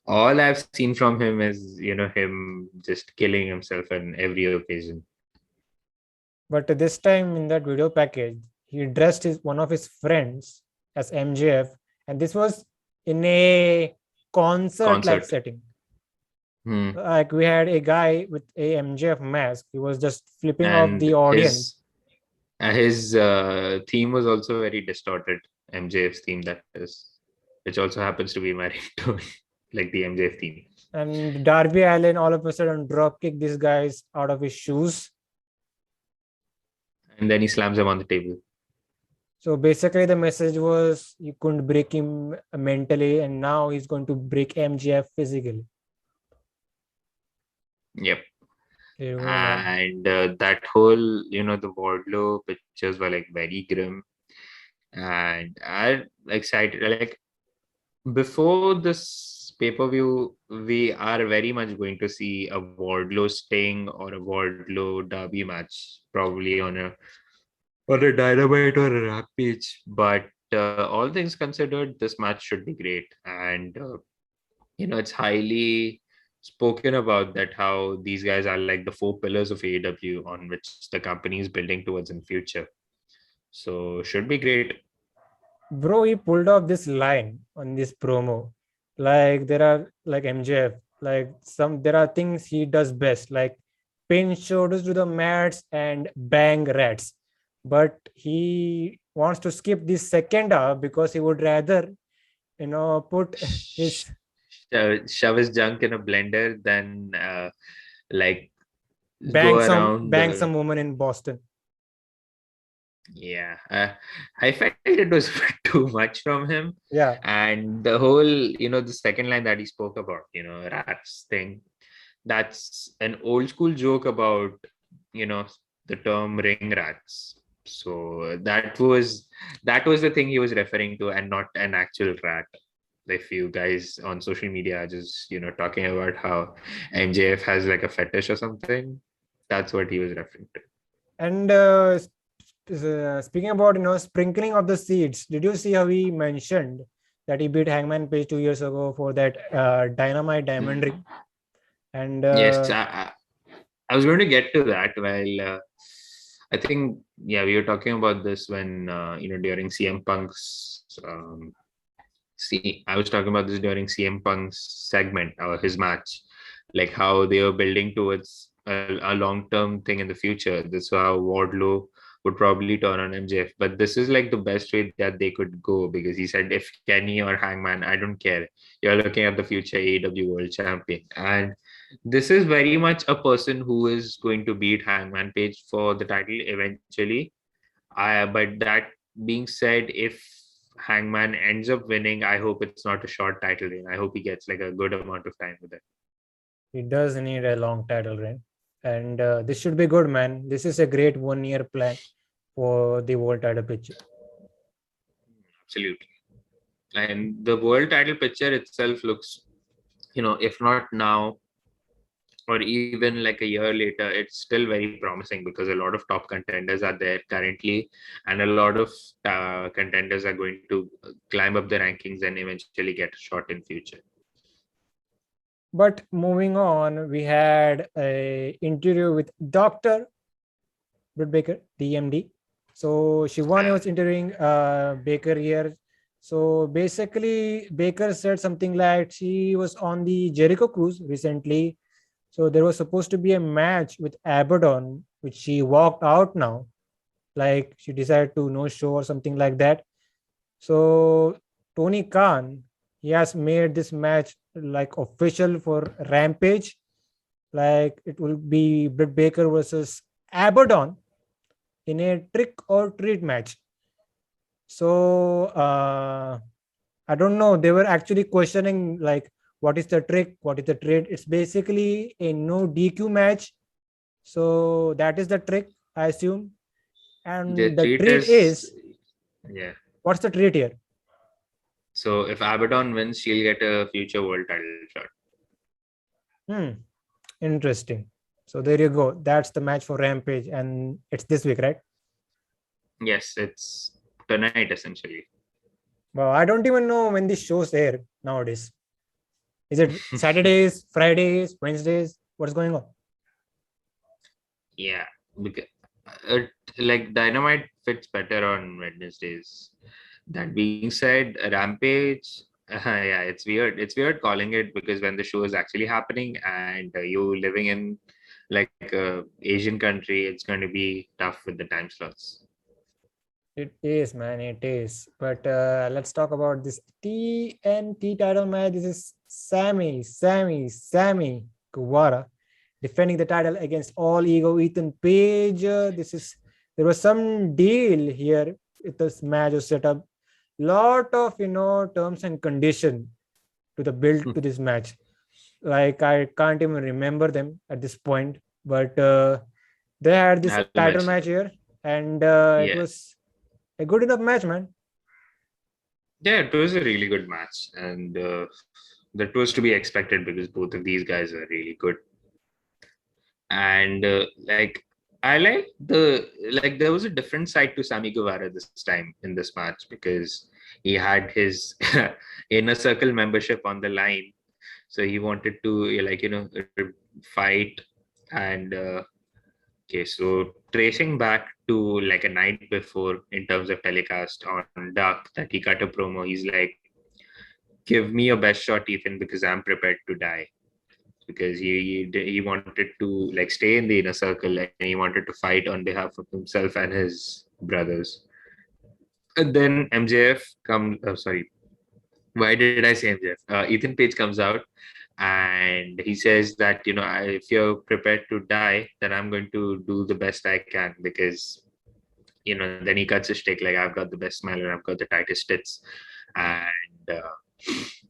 all I've seen from him is, him just killing himself on every occasion. But this time in that video package, he dressed one of his friends as MJF, and this was in a concert-like setting. Like we had a guy with a MJF mask. He was just flipping off the audience. His theme was also very distorted. MJF's theme, that is, which also happens to be my ringtone, like the MJF theme. And Darby Allin all of a sudden dropkick this guy's out of his shoes. And then he slams him on the table. So basically the message was you couldn't break him mentally and now he's going to break MJF physically. Yep. And that whole, the Wardlow pictures were like very grim. And I'm excited. Like before this pay-per-view, we are very much going to see a Wardlow Sting or a Wardlow Darby match, probably on a Dynamite or a Rampage. But all things considered, this match should be great. And it's highly spoken about that how these guys are like the four pillars of AEW on which the company is building towards in future. So should be great. Bro, he pulled off this line on this promo. Like there are like MJF, like there are things he does best, like pin shoulders to the mats and bang rats. But he wants to skip this second half because he would rather, put his shove his junk in a blender than like bang some woman in Boston. Yeah, I felt it was too much from him. Yeah, and the whole, the second line that he spoke about, rats thing, that's an old school joke about, the term ring rats. So that was the thing he was referring to, and not an actual rat. If you guys on social media are just talking about how MJF has like a fetish or something, that's what he was referring to. And speaking about sprinkling of the seeds, did you see how he mentioned that he beat Hangman Page 2 years ago for that Dynamite Diamond Ring? And yes, I was going to get to that. Well, I think we were talking about this when during CM Punk's I was talking about this during CM Punk's segment or his match, like how they were building towards a long-term thing in the future. This is how Wardlow would probably turn on MJF, but this is like the best way that they could go, because he said if Kenny or Hangman, I don't care, you're looking at the future AEW World Champion. And this is very much a person who is going to beat Hangman Page for the title eventually. But that being said, if Hangman ends up winning, I hope it's not a short title reign. I hope he gets like a good amount of time with it. He does need a long title reign, and this should be good, man. This is a great 1 year plan for the world title picture. Absolutely. And the world title picture itself looks, if not now or even like a year later, it's still very promising because a lot of top contenders are there currently, and a lot of contenders are going to climb up the rankings and eventually get a shot in future. But moving on, we had a interview with Dr. Britt Baker, DMD, So Shivani was interviewing Baker here. So basically, Baker said something like she was on the Jericho cruise recently. So there was supposed to be a match with Abaddon, which she walked out now. Like she decided to no show or something like that. So Tony Khan, he has made this match like official for Rampage. Like it will be Britt Baker versus Abaddon in a trick or treat match. So I don't know. They were actually questioning like what is the trick, what is the treat. It's basically a no DQ match. So that is the trick, I assume. The And the treat treat is, is, yeah. what's the treat here? So if Abaddon wins, she'll get a future world title shot. Hmm. Interesting. So there you go. That's the match for Rampage, and it's this week, right? Yes, it's tonight essentially. Well, I don't even know when these shows air nowadays. Is it Saturdays, Fridays, Wednesdays? What's going on? Yeah, because uh, like Dynamite fits better on Wednesdays. That being said, Rampage, yeah, it's weird. It's weird calling it because when the show is actually happening and you living in like a Asian country, it's going to be tough with the time slots. It is, man. It is. But let's talk about this TNT title match. This is Sammy Guevara defending the title against All Ego Ethan Page. There was some deal here with this match was set up. Lot of terms and condition to the build to this match. Like I can't even remember them at this point, but they had this I'll title mention match them. here, and it Yeah. was a good enough match, man. Yeah, it was a really good match, and that was to be expected because both of these guys are really good. And like I like there was a different side to Sammy Guevara this time in this match because he had his inner circle membership on the line, so he wanted to fight and okay, so tracing back to like a night before in terms of telecast on Dark that he cut a promo. He's like, "Give me your best shot, Ethan, because I'm prepared to die." Because he wanted to like stay in the inner circle and he wanted to fight on behalf of himself and his brothers. And then MJF comes. Oh, sorry, why did I say MJF? Ethan Page comes out and he says that if you're prepared to die, then I'm going to do the best I can because then he cuts his stick like I've got the best smile and I've got the tightest tits, and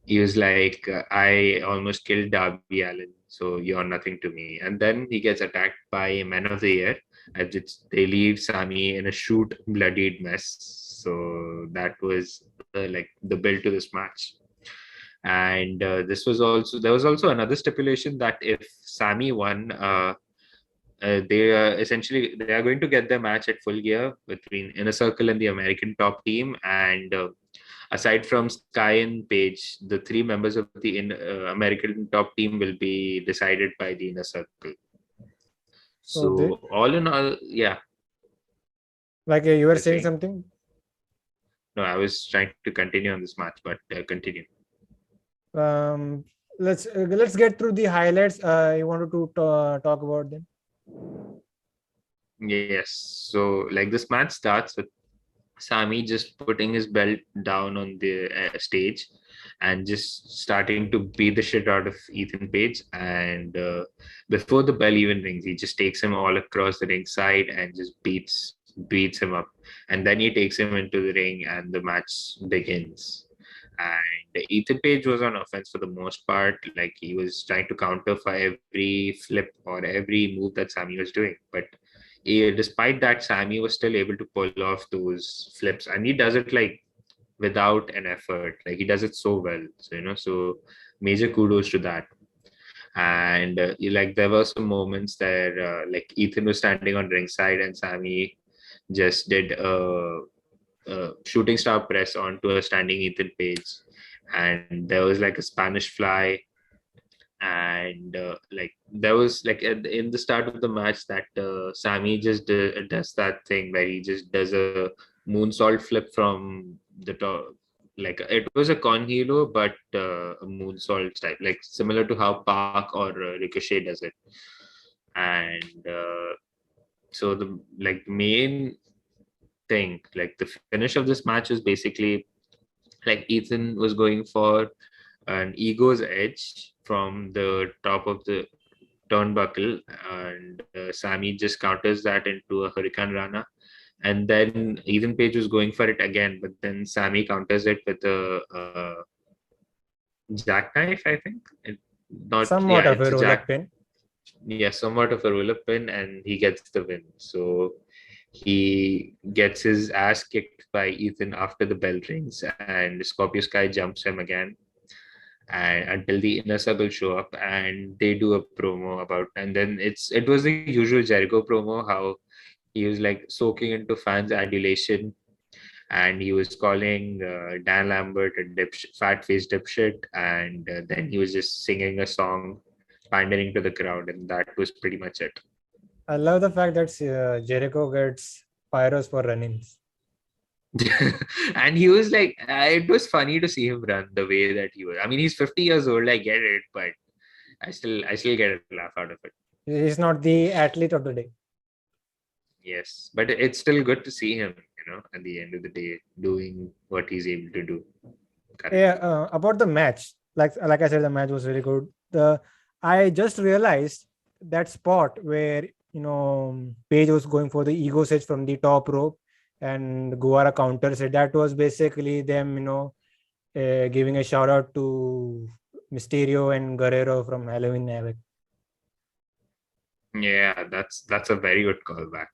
he was like, I almost killed Darby Allen, so you're nothing to me. And then he gets attacked by Men of the Year, as they leave Sammy in a shoot bloodied mess. So that was like the build to this match. And there was also another stipulation that if Sammy won, they are going to get their match at Full Gear between Inner Circle and the American Top Team, and aside from Sky and Page, the three members of the American Top Team will be decided by the Inner Circle. So they, So all in all, yeah. like you were You're saying saying? something. No, I was trying to continue on this match, but continue. Um, let's get through the highlights. You wanted to talk about them. Yes. So like this match starts with Sammy just putting his belt down on the stage and just starting to beat the shit out of Ethan Page. And before the bell even rings, he just takes him all across the ring side and just beats him up. And then he takes him into the ring, and the match begins. And Ethan Page was on offense for the most part. Like he was trying to counter for every flip or every move that Sammy was doing, but despite that, Sammy was still able to pull off those flips, and he does it like without an effort. Like he does it so well. So so major kudos to that. And like there were some moments there, like Ethan was standing on ringside, and Sammy just did a shooting star press onto a standing Ethan Page, and there was like a Spanish fly And like there was like in the start of the match that Sammy just does that thing where he just does a moonsault flip from the top. Like it was a cornhilo, but a moonsault type, like similar to how Park or Ricochet does it. And so the like main thing, like the finish of this match was basically like Ethan was going for an ego's edge from the top of the turnbuckle, and Sammy just counters that into a Hurricane Rana. And then Ethan Page was going for it again, but then Sammy counters it with a jackknife, I think. Somewhat of It's a a roll up pin. yeah, somewhat of a roll-up pin, and he gets the win. So he gets his ass kicked by Ethan after the bell rings, and Scorpio Sky jumps him again, and until the inner circle show up, and they do a promo about, and then it was the usual Jericho promo, how he was like soaking into fans' adulation, and he was calling Dan Lambert a fat faced dipshit, and then he was just singing a song, pandering to the crowd, and that was pretty much it. I love the fact that Jericho gets pyros for run-ins. And he was like, it was funny to see him run the way that he was. I mean, he's 50 years old, I get it, but I still get a laugh out of it. He's not the athlete of the day. Yes, but it's still good to see him, at the end of the day, doing what he's able to do currently. Yeah, about the match, like I said, the match was really good. I just realized that spot where Page was going for the ego edge from the top rope, and Guevara counters it. That was basically them, giving a shout out to Mysterio and Guerrero from Halloween Havoc. Yeah, that's a very good callback.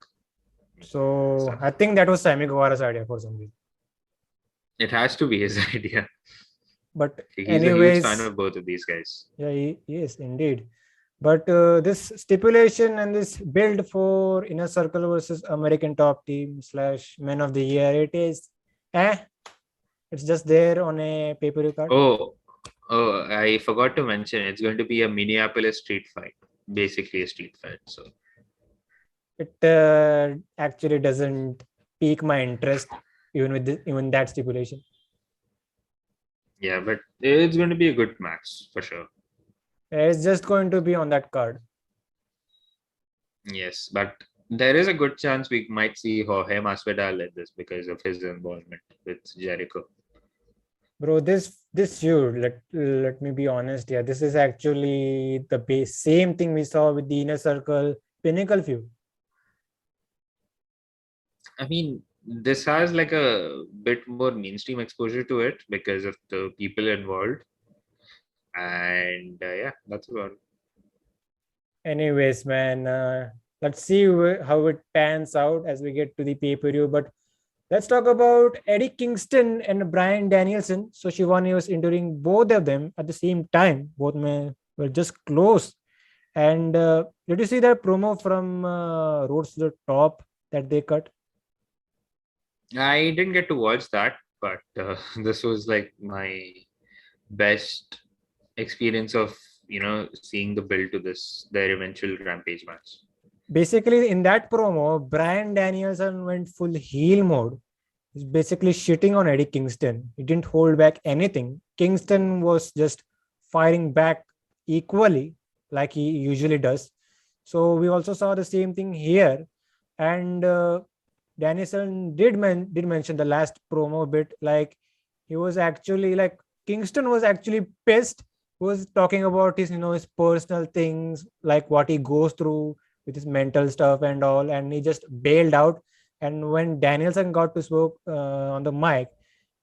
So I think that was Sammy Guevara's idea for some reason. It has to be his idea. But He's anyways, a huge fan of both of these guys. Yeah, yes, indeed. But this stipulation and this build for Inner Circle versus American Top Team / Men of the Year, it is, it's just there on a pay-per-view card. Oh, I forgot to mention, it's going to be a Minneapolis street fight, basically a street fight. So it actually doesn't pique my interest even with even that stipulation. Yeah, but it's going to be a good match for sure. It's just going to be on that card. Yes, but there is a good chance we might see Jorge Masvidal in this because of his involvement with Jericho. Bro, this feud, let me be honest here. This is actually the same thing we saw with the Inner Circle Pinnacle feud. I mean, this has like a bit more mainstream exposure to it because of the people involved. And yeah, that's about it. Anyways, man, let's see how it pans out as we get to the pay-per-view. But let's talk about Eddie Kingston and Bryan Danielson. So Shivani was enduring both of them at the same time. Both men were just close. And did you see that promo from Roads to the Top that they cut? I didn't get to watch that, but this was like my best experience of seeing the build to their eventual Rampage match. Basically, in that promo, Bryan Danielson went full heel mode. He's basically shitting on Eddie Kingston. He didn't hold back anything. Kingston was just firing back equally like he usually does. So we also saw the same thing here. And Danielson did mention the last promo bit, like he was actually like Kingston was actually pissed. He was talking about his personal things, like what he goes through with his mental stuff and all, and he just bailed out. And when Danielson got to spoke on the mic,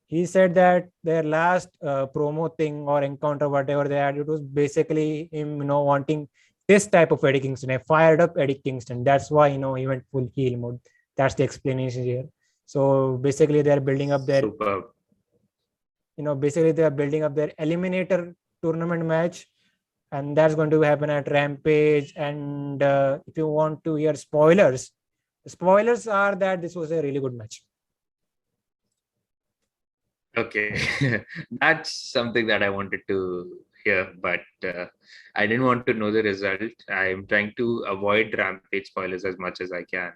he said that their last promo thing or encounter, whatever they had, it was basically him, wanting this type of Eddie Kingston, a fired up Eddie Kingston. That's why he went full heel mode. That's the explanation here. So basically, they're building up their, Superb. basically they're building up their Eliminator tournament match, and that's going to happen at Rampage. And if you want to hear spoilers, the spoilers are that this was a really good match. Okay, that's something that I wanted to hear, but I didn't want to know the result. I'm trying to avoid Rampage spoilers as much as I can.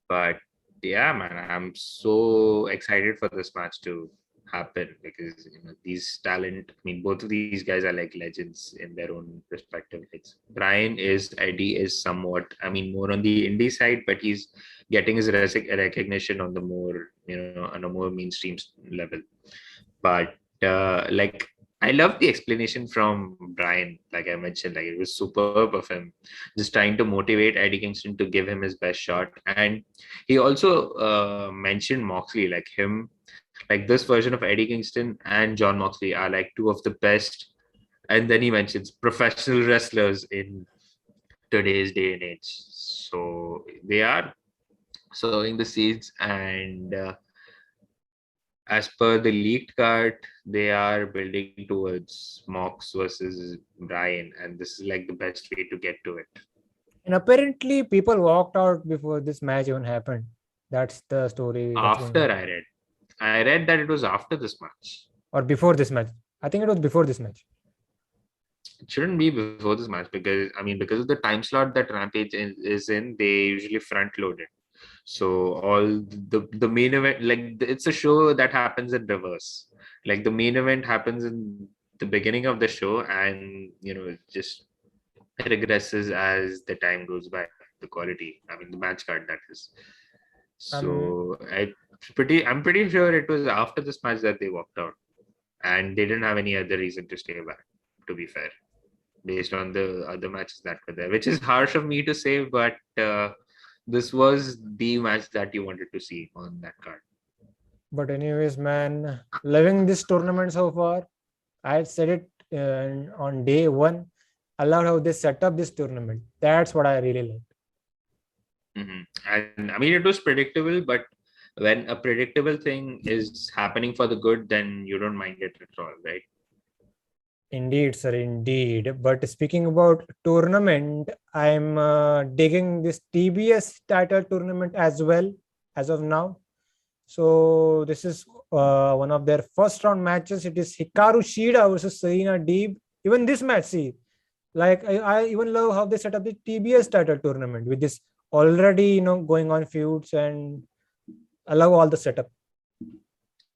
But yeah, man, I'm so excited for this match to happen because these talent. I mean, both of these guys are like legends in their own respective ways. Brian is Eddie is somewhat. I mean, more on the indie side, but he's getting his recognition on the more on a more mainstream level. But like I love the explanation from Brian. Like I mentioned, like it was superb of him, just trying to motivate Eddie Kingston to give him his best shot. And he also mentioned Moxley, like him, like this version of Eddie Kingston and John Moxley are like two of the best. And then he mentions professional wrestlers in today's day and age. So they are sowing the seeds, and as per the leaked card, they are building towards Mox versus Brian, and this is like the best way to get to it. And apparently, people walked out before this match even happened. That's the story that's going After on. I read that it was after this match. Or before this match. I think it was before this match. It shouldn't be before this match because because of the time slot that Rampage is in, they usually front load it. So all the main event, like it's a show that happens in reverse. Like the main event happens in the beginning of the show, and it just regresses as the time goes by. The quality, the match card that is. Um, So I'm pretty sure it was after this match that they walked out, and they didn't have any other reason to stay back. To be fair, based on the other matches that were there, which is harsh of me to say, but this was the match that you wanted to see on that card. but anyways, man, loving this tournament so far. I had said it on day one. I love how they set up this tournament. That's what I really liked. And it was predictable, but when a predictable thing is happening for the good, then you don't mind it at all, right? Indeed, sir, indeed. But speaking about tournament, I'm digging this TBS title tournament as well as of now. So this is one of their first round matches. It is Hikaru Shida versus Serena Deeb. Even this match, see, like I even love how they set up the TBS title tournament with this already going on feuds, and I love all the setup.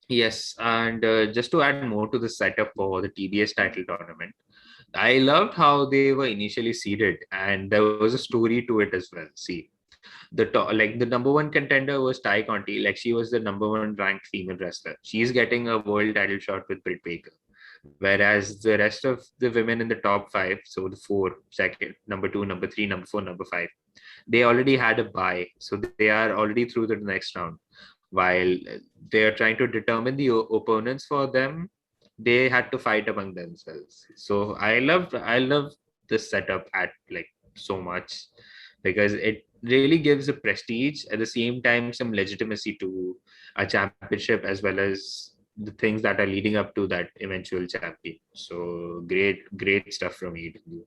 Yes, and just to add more to the setup for the TBS title tournament, I loved how they were initially seeded, and there was a story to it as well. See, the number one contender was Ty Conti, like she was the number one ranked female wrestler. She's getting a world title shot with Britt Baker, whereas the rest of the women in the top five, so the four, second, number two, number three, number four, number five, they already had a bye, so they are already through the next round. While they are trying to determine the opponents for them, they had to fight among themselves. So I love this setup at like so much because it really gives a prestige, at the same time some legitimacy to a championship, as well as the things that are leading up to that eventual champion. So great stuff from AEW.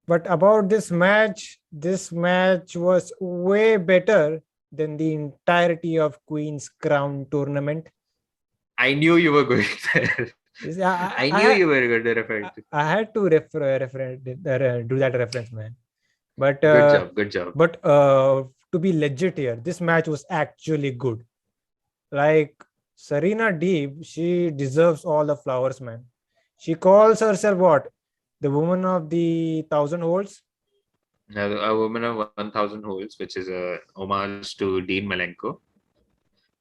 But about this match was way better than the entirety of Queen's Crown tournament. I knew you were going there. I knew you were going to refer to. I had to do that reference, man. But good job. But to be legit here, this match was actually good. Like Serena Deeb, she deserves all the flowers, man. She calls herself what? The woman of the 1,000 holds? A woman of 1,000 holds, which is a homage to Dean Malenko.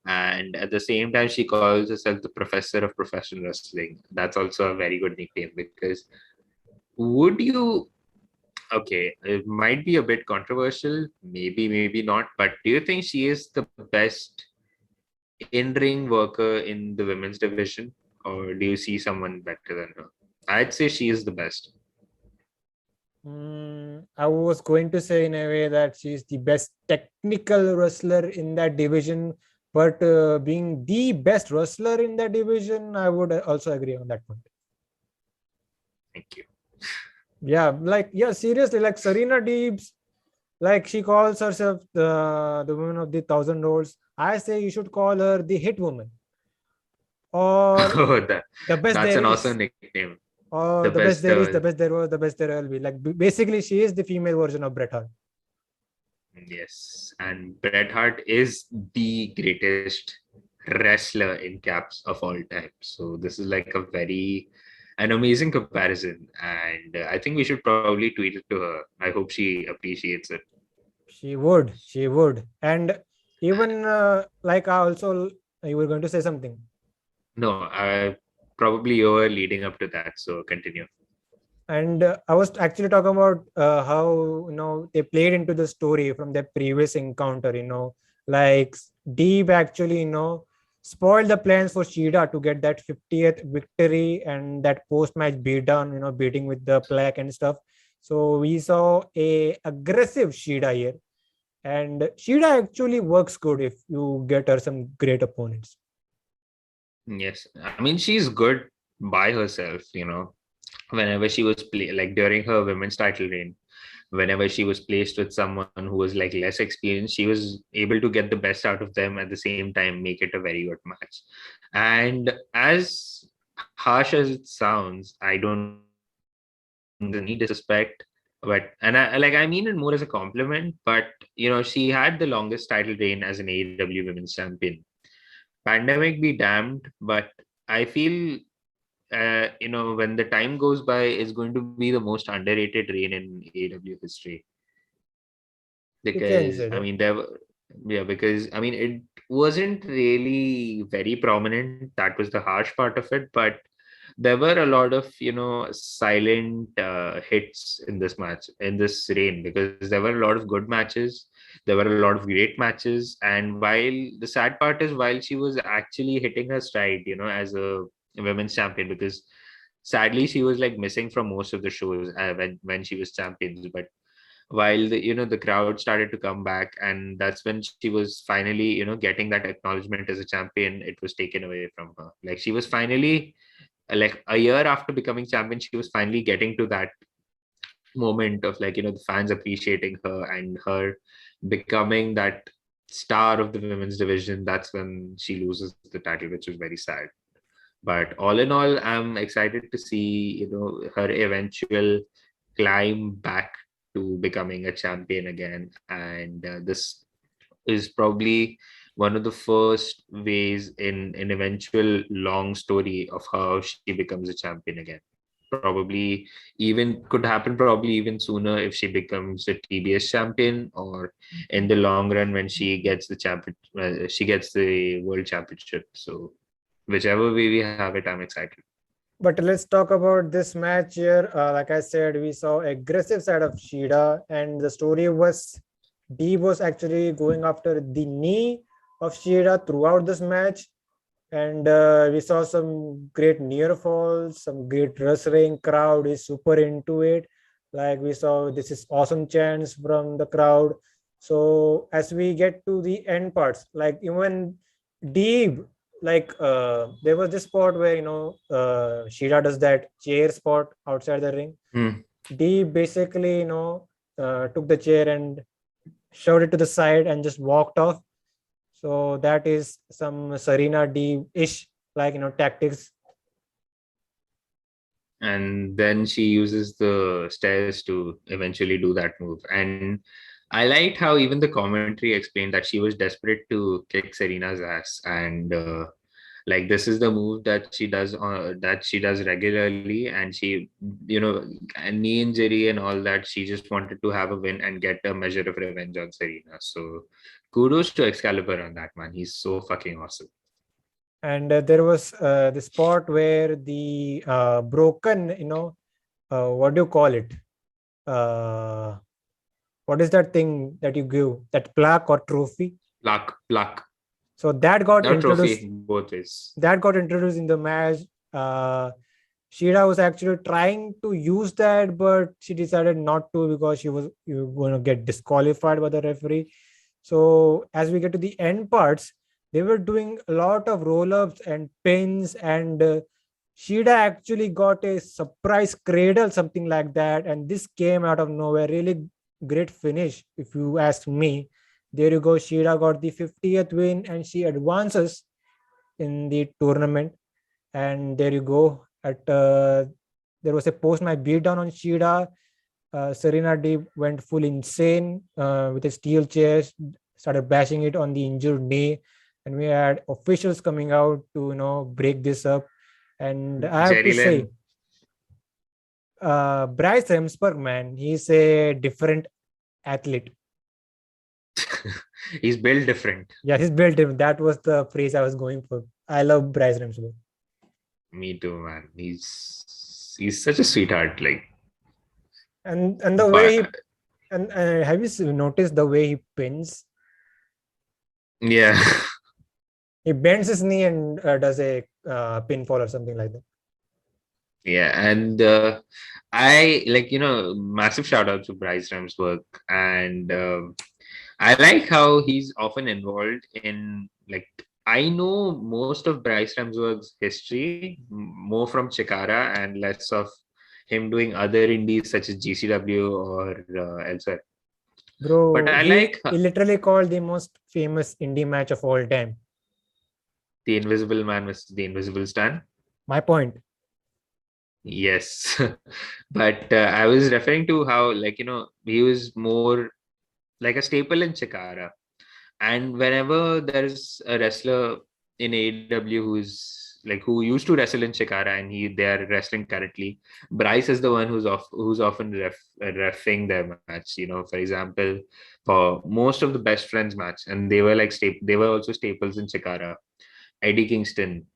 And at the same time, she calls herself the professor of professional wrestling. That's also a very good nickname, because would you, okay, it might be a bit controversial, maybe not, but do you think she is the best in-ring worker in the women's division, or do you see someone better than her? I'd say she is the best. I was going to say in a way that she's the best technical wrestler in that division, but being the best wrestler in that division, I would also agree on that point. Thank you. Yeah, seriously, like Serena Deeb's, like she calls herself the woman of the 1,000 holds. I say you should call her the hit woman, or Oh, the best that's there an is. awesome nickname. Oh, The the best best, there is, the best there was, the best there will be. Like basically, she is the female version of Bret Hart. yes. And Bret Hart is the greatest wrestler in caps of all time. So this is like an amazing comparison. And I think we should probably tweet it to her. I hope she appreciates it. She would. And even like I also, you were going to say something. No, probably you were leading up to that. So continue. And I was actually talking about how they played into the story from their previous encounter. Like Deeb actually spoiled the plans for Shida to get that 50th victory and that post-match beatdown. Beating with the plaque and stuff. So we saw a aggressive Shida here, and Shida actually works good if you get her some great opponents. Yes. I mean, she's good by herself, whenever she was like during her women's title reign, whenever she was placed with someone who was like less experienced, she was able to get the best out of them at the same time, make it a very good match. And as harsh as it sounds, I don't mean any disrespect, but and I mean it more as a compliment. But she had the longest title reign as an AEW Women's Champion. Pandemic be damned, but I feel when the time goes by, it's going to be the most underrated reign in AEW history. You can Because say I that. mean, yeah, because I mean, it wasn't really very prominent. That was the harsh part of it, but there were a lot of silent hits in this match, in this reign, because there were a lot of good matches. There were a lot of great matches, and while the sad part is, while she was actually hitting her stride, as a women's champion, because sadly she was like missing from most of the shows when she was champions. But while the crowd started to come back, and that's when she was finally getting that acknowledgement as a champion, it was taken away from her. Like she was finally, like a year after becoming champion, she was finally getting to that moment of like the fans appreciating her and her becoming that star of the women's division. That's when she loses the title, which was very sad. But all in all, I'm excited to see her eventual climb back to becoming a champion again. And this is probably one of the first ways in an eventual long story of how she becomes a champion again. Probably even could happen probably even sooner if she becomes a TBS champion, or in the long run when she gets the world championship. So whichever way we have it, I'm excited. But let's talk about this match here. Like I said, we saw aggressive side of Shida, and the story was Deeb was actually going after the knee of Shida throughout this match, and we saw some great near falls, some great wrestling. Crowd is super into it. Like we saw, this is awesome chants from the crowd. So as we get to the end parts, like even Deeb, like there was this spot where Shida does that chair spot outside the ring. Hmm. Deeb basically took the chair and shoved it to the side and just walked off. So that is some Serena D-ish, like tactics. And then she uses the stairs to eventually do that move. And I liked how even the commentary explained that she was desperate to kick Serena's ass, and like this is the move that she does regularly, and she and knee injury and all that, she just wanted to have a win and get a measure of revenge on Serena. So kudos to Excalibur on that, man. He's so fucking awesome. And there was the spot where the broken, what do you call it? Uh, what is that thing that you give? That plaque or trophy? Luck. So that got Not introduced. trophy, both ways. That got introduced in the match. Uh, Shida was actually trying to use that, but she decided not to because she was going to get disqualified by the referee. So as we get to the end parts, they were doing a lot of roll-ups and pins, and Shida actually got a surprise cradle, something like that, and this came out of nowhere. Really great finish, if you ask me. There you go. Shida got the 50th win, and she advances in the tournament. And there you go. At There was a post-match beatdown on Shida. Serena Deeb went full insane with a steel chair, started bashing it on the injured knee, and we had officials coming out to break this up. And I have to Jerry say, Lynn, Bryce Remsburg, man, he's a different athlete. he's built different. Yeah, he's built him. That was the phrase I was going for. I love Bryce Remsburg. Me too, man. He's such a sweetheart. Like, And the way but he and have you noticed the way he pins? yeah, He bends his knee and does a pinfall or something like that. yeah, and I like massive shout out to Bryce Ram's work, and I like how he's often involved in like I know most of Bryce Ramsberg's history more from Chikara and less of him doing other indies such as GCW or elsewhere. But Bro, I he, like he literally called the most famous indie match of all time. the Invisible Man versus the Invisible Stan. My point. Yes, but I was referring to how he was more like a staple in Chikara. And whenever there's a wrestler in AEW who used to wrestle in Chikara and they are wrestling currently, Bryce is the one who's often refing their match. For example, for most of the Best Friends match, and they were they were also staples in Chikara. Eddie Kingston,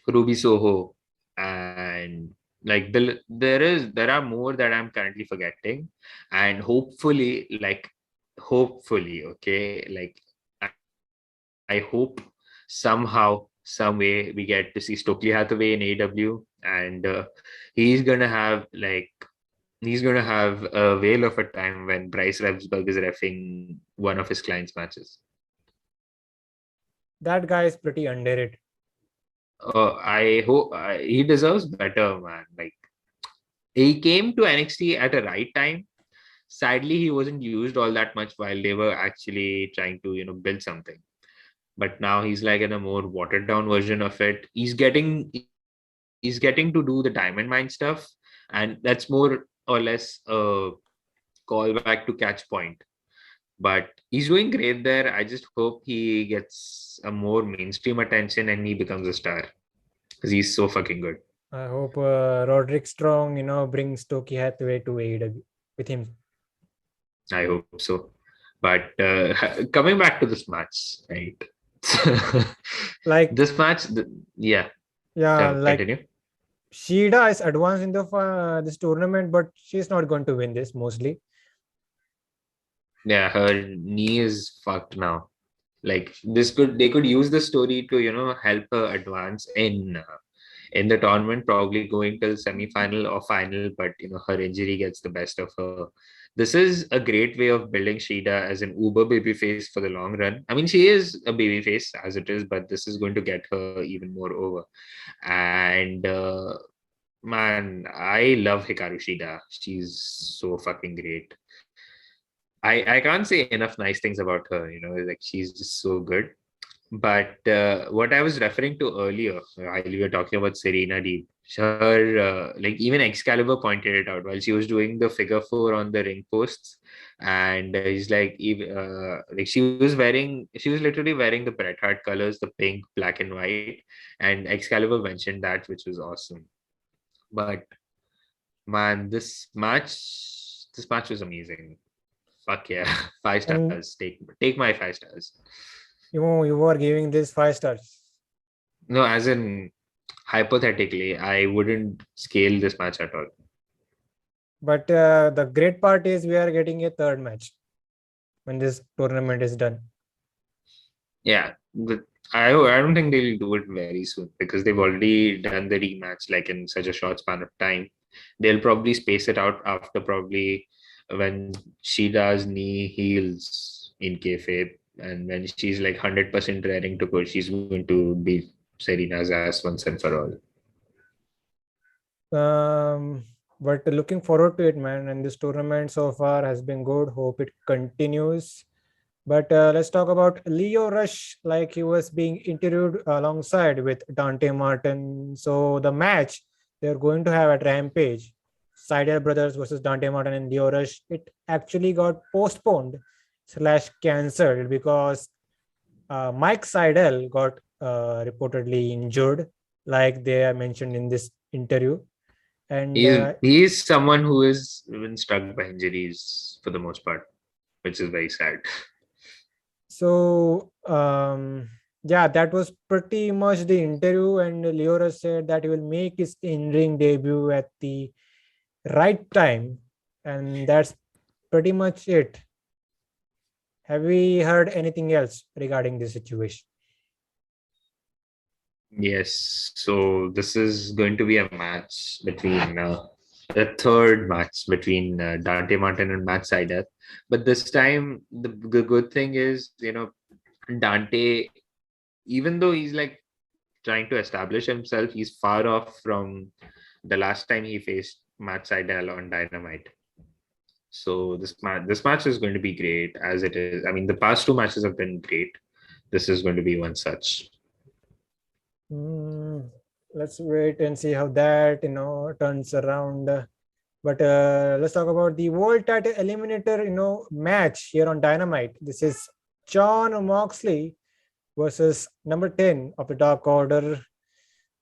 Ruby Soho, and there are more that I'm currently forgetting, and hopefully, okay, I hope somehow, some way we get to see Stokely Hathaway in AEW, and he's gonna have a whale of a time when Bryce Remsburg is reffing one of his clients' matches. That guy is pretty underrated. I hope he deserves better, man. Like he came to NXT at a right time. Sadly, he wasn't used all that much while they were actually trying to build something. But now he's like in a more watered down version of it. He's getting to do the Diamond Mine stuff, and that's more or less a callback to Catch Point. But he's doing great there. I just hope he gets a more mainstream attention and he becomes a star because he's so fucking good. I hope Roderick Strong, brings Toki Hathaway to AEW with him. I hope so. But coming back to this match, right? Like this match, yeah. Yeah, like Continue. Shida is advanced in this tournament, but she's not going to win this mostly. Yeah, her knee is fucked now. Like they could use the story to help her advance in the tournament, probably going till semi-final or final, but her injury gets the best of her. This is a great way of building Shida as an uber babyface for the long run. I mean, she is a babyface as it is, but this is going to get her even more over. And man, I love Hikaru Shida. She's so fucking great. I can't say enough nice things about her. Like she's just so good. But what I was referring to earlier, while we were talking about Serena Deeb, her even Excalibur pointed it out while she was doing the figure four on the ring posts, and he's she was literally wearing the Bret Hart colors, the pink, black, and white, and Excalibur mentioned that, which was awesome. But man, this match was amazing. Fuck yeah, 5 stars. And Take my 5 stars. you were giving this 5 stars. No, as in hypothetically, I wouldn't scale this match at all. But the great part is we are getting a third match when this tournament is done. Yeah, I don't think they'll do it very soon because they've already done the rematch like in such a short span of time. They'll probably space it out after probably when Shida's knee heals in kayfabe, and when she's like 100% raring to go, she's going to beat Serena's ass once and for all. But looking forward to it, man. And this tournament so far has been good. Hope it continues. But let's talk about Leo Rush, like he was being interviewed alongside with Dante Martin. So the match they're going to have at Rampage, Seidel Brothers versus Dante Martin and Leo Rush, it actually got postponed slash cancelled because Mike Seidel got reportedly injured, like they are mentioned in this interview. And He's someone who has been struck by injuries for the most part, which is very sad. so, yeah, that was pretty much the interview. And Leo Rush said that he will make his in-ring debut at the right time. And that's pretty much it. Have we heard anything else regarding this situation? Yes, so this is going to be a match between the third match between Dante Martin and Matt Sydal. But this time, the good thing is, Dante, even though he's like trying to establish himself, he's far off from the last time he faced Matt Sydal on Dynamite. So this match is going to be great as it is. I mean, the past two matches have been great. This is going to be one such. Let's wait and see how that turns around. But let's talk about the world title eliminator match here on Dynamite. This is John Moxley versus number 10 of the Dark Order.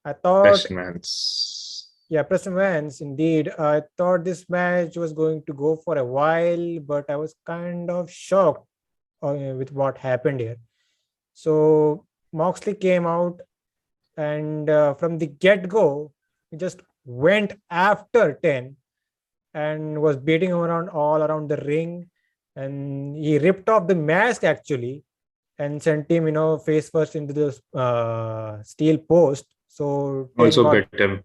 I thought, Preston Vance, indeed. I thought this match was going to go for a while, but I was kind of shocked with what happened here. So Moxley came out, and from the get-go, he just went after 10 and was beating him around all around the ring. And he ripped off the mask actually and sent him, face first into the steel post. So 10 also bit him.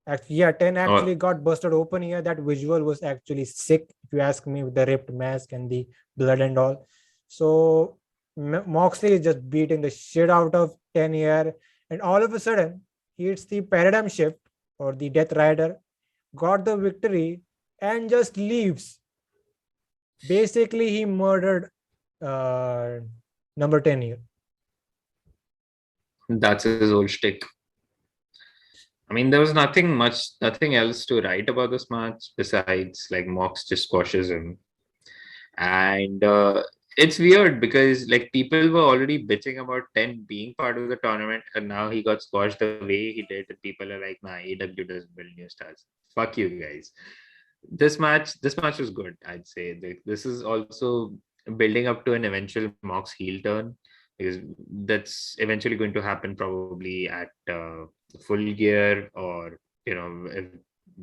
Actually, 10 actually got busted open here. That visual was actually sick, if you ask me, with the ripped mask and the blood and all. So Moxley is just beating the shit out of 10 here. And all of a sudden, he hits the paradigm shift or the Death Rider, got the victory, and just leaves. Basically, he murdered number 10 here. That's his old shtick. I mean, there was nothing else to write about this match besides like Mox just squashes him. And it's weird because like people were already bitching about 10 being part of the tournament, and now he got squashed the way he did, and people are like, nah, AEW doesn't build new stars. Fuck you guys. This match was good, I'd say. This is also building up to an eventual Mox heel turn, because that's eventually going to happen probably at Full Gear or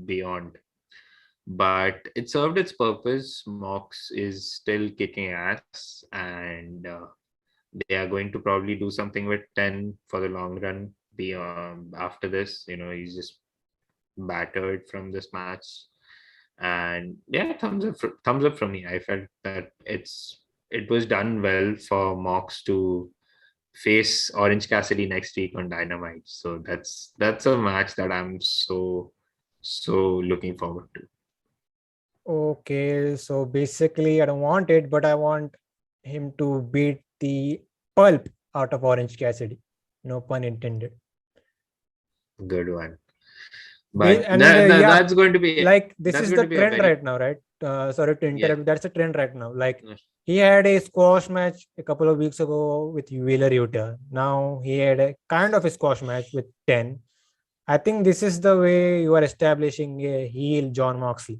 beyond. But it served its purpose. Mox is still kicking ass, and they are going to probably do something with 10 for the long run. After this, he's just battered from this match, and yeah, thumbs up from me. I felt that it was done well for Mox to face Orange Cassidy next week on Dynamite. So that's a match that I'm so looking forward to. Okay, so basically, I don't want it, but I want him to beat the pulp out of Orange Cassidy. No pun intended. Good one. But that's going to be like this is the trend right now, right? Sorry to interrupt. Yeah. That's a trend right now. Like he had a squash match a couple of weeks ago with Wheeler Yuta. Now he had a kind of a squash match with 10. I think this is the way you are establishing a heel John Moxley.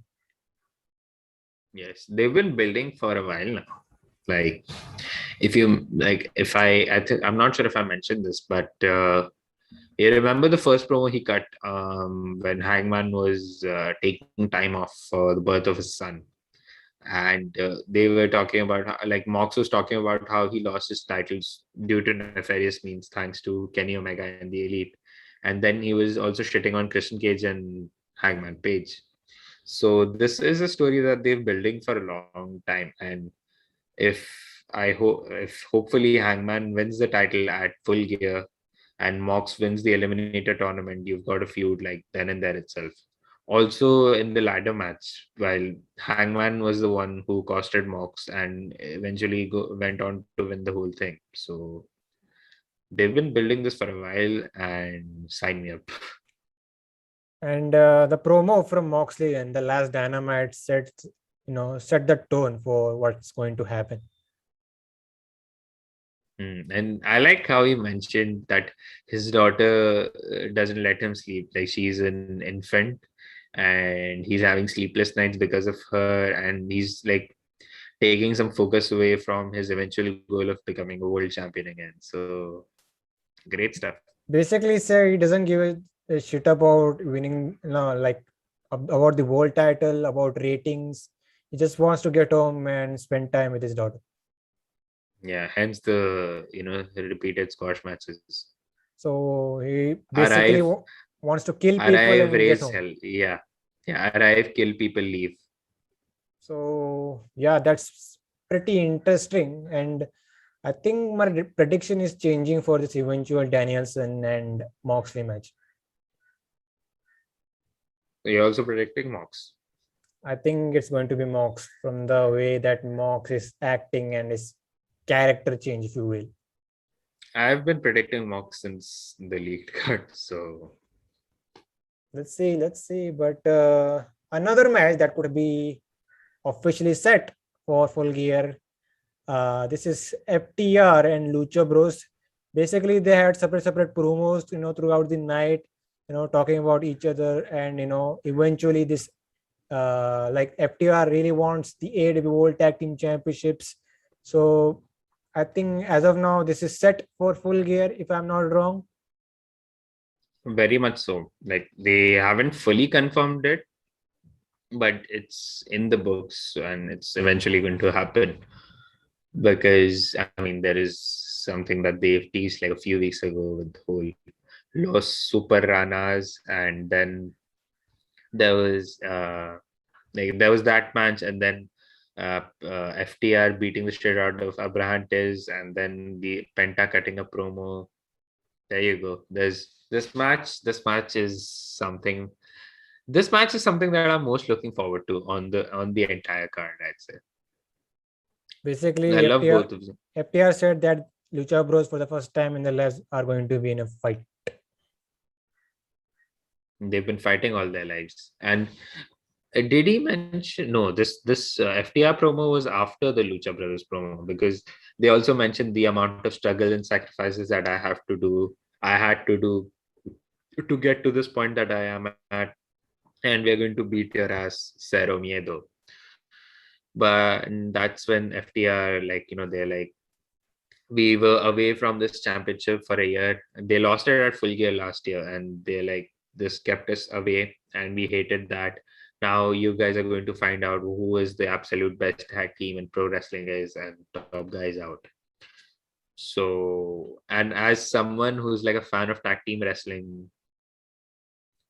Yes, they've been building for a while now. Like, I'm not sure if I mentioned this, but you remember the first promo he cut when Hangman was taking time off for the birth of his son, and they were talking about Mox was talking about how he lost his titles due to nefarious means, thanks to Kenny Omega and the Elite, and then he was also shitting on Christian Cage and Hangman Page. So this is a story that they're building for a long time, and if hopefully Hangman wins the title at Full Gear and Mox wins the Eliminator tournament, you've got a feud like then and there itself. Also in the ladder match, while Hangman was the one who costed Mox and eventually went on to win the whole thing. So they've been building this for a while, and sign me up. And the promo from Moxley and the last Dynamite set the tone for what's going to happen. And I like how he mentioned that his daughter doesn't let him sleep. Like she's an infant and he's having sleepless nights because of her. And he's like taking some focus away from his eventual goal of becoming a world champion again. So great stuff. Basically, say he doesn't give a shit about winning, like about the world title, about ratings. He just wants to get home and spend time with his daughter. Yeah, hence the repeated squash matches. So he basically Arrive, wants to kill people arrive, and get raise home. hell. Yeah, yeah. Arrive, kill people, leave. So yeah, that's pretty interesting. And I think my prediction is changing for this eventual Danielson and Moxley match. You're also predicting Mox. I think it's going to be Mox from the way that Mox is acting and his character change, if you will. I've been predicting Mox since the leaked card, so Let's see. But another match that could be officially set for Full Gear. This is FTR and Lucha Bros. Basically, they had separate promos, throughout the night, talking about each other, and eventually this, like FTR really wants the AEW World Tag Team Championships. So I think as of now, this is set for Full Gear, if I'm not wrong. very much so. Like they haven't fully confirmed it, but it's in the books and it's eventually going to happen. Because I mean, there is something that they've teased like a few weeks ago with the whole Los Super Ranas, and then there was there was that match, and then FTR beating the shit out of Abrahantes, and then the Penta cutting a promo. There you go. There's this match. This match is something that I'm most looking forward to on the entire card, I'd say. I Basically, love both of them. FTR said that Lucha Bros for the first time in their lives are going to be in a fight. They've been fighting all their lives. And did he mention no? This FTR promo was after the Lucha Brothers promo, because they also mentioned the amount of struggle and sacrifices that I had to do to get to this point that I am at, and we're going to beat your ass, Cero Miedo. But that's when FTR, they're like, we were away from this championship for a year. They lost it at Full Gear last year, and they're like, this kept us away, and we hated that. Now you guys are going to find out who is the absolute best tag team in pro wrestling is, and top guys out. So, and as someone who's like a fan of tag team wrestling,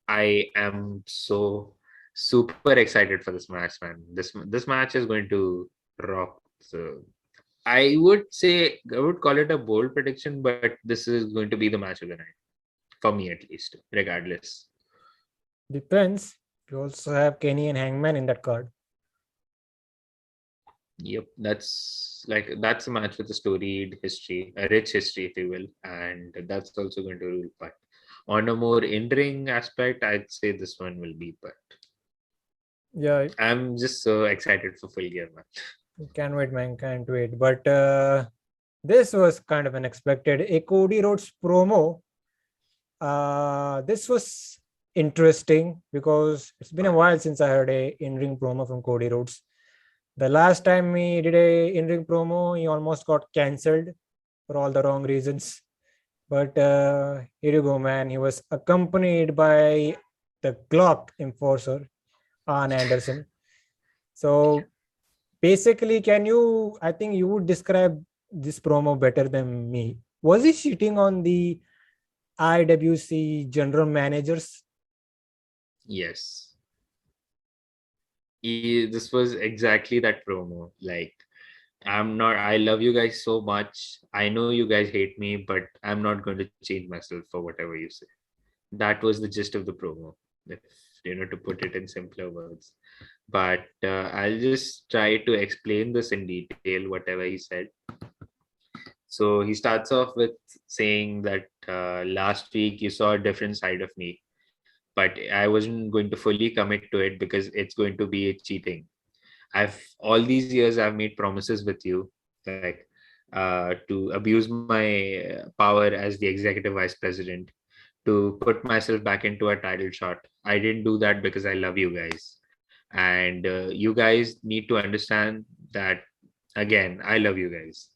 I am so super excited for this match, man. This match is going to rock. So I would call it a bold prediction, but this is going to be the match of the night for me, at least, regardless. Depends. You also have Kenny and Hangman in that card. Yep, that's a match with a storied history, a rich history, if you will, and that's also going to rule. But on a more in-ring aspect, I'd say this one will be. But Yeah, I'm just so excited for Full Gear, man. can't wait, man. Can't wait. But this was kind of unexpected. A Cody Rhodes promo. This was interesting because it's been a while since I heard a in-ring promo from Cody Rhodes. The last time he did a in-ring promo, he almost got cancelled for all the wrong reasons. But here you go, man. He was accompanied by the Glock enforcer, Arn Anderson. So basically, I think you would describe this promo better than me. Was he shitting on the IWC general managers? Yes. This was exactly that promo. Like, I love you guys so much. I know you guys hate me, but I'm not going to change myself for whatever you say. That was the gist of the promo, if to put it in simpler words. But I'll just try to explain this in detail, whatever he said. So he starts off with saying that last week you saw a different side of me. but I wasn't going to fully commit to it because it's going to be cheating. I've all these years I've made promises with you, like to abuse my power as the executive vice president, to put myself back into a title shot. I didn't do that because I love you guys, and you guys need to understand that. Again, I love you guys.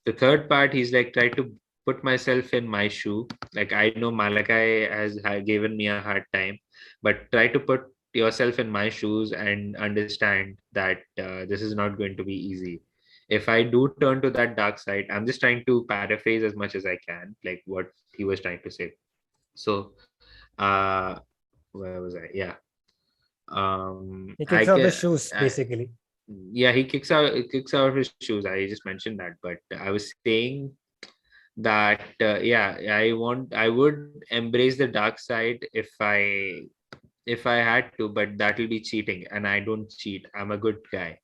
The third part, he's like, try to put myself in my shoe. Like, I know Malachi has given me a hard time, but try to put yourself in my shoes and understand that this is not going to be easy. If I do turn to that dark side, I'm just trying to paraphrase as much as I can, like what he was trying to say. So, uh, where was I? Yeah. He I kicks off the can. shoes, basically. Yeah, he kicks out of his shoes. I just mentioned that, but I was saying that yeah, I would embrace the dark side if I had to, but that will be cheating, and I don't cheat. I'm a good guy.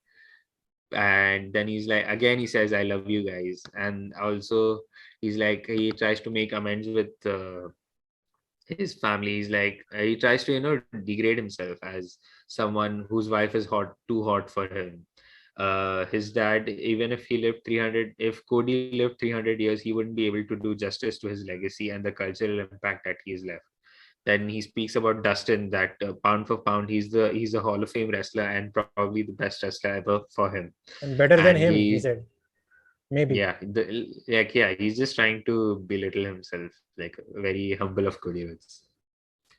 And then he's like, again, he says, I love you guys. And also he's like, he tries to make amends with his family. He's like, he tries to degrade himself as someone whose wife is too hot for him. His dad, even if he lived 300, if Cody lived 300 years, he wouldn't be able to do justice to his legacy and the cultural impact that he's left. Then he speaks about Dustin, that pound for pound, he's a Hall of Fame wrestler and probably the best wrestler ever for him. And better than And him, he he, said. Maybe. yeah, yeah, he's just trying to belittle himself, like very humble of Cody Rhodes.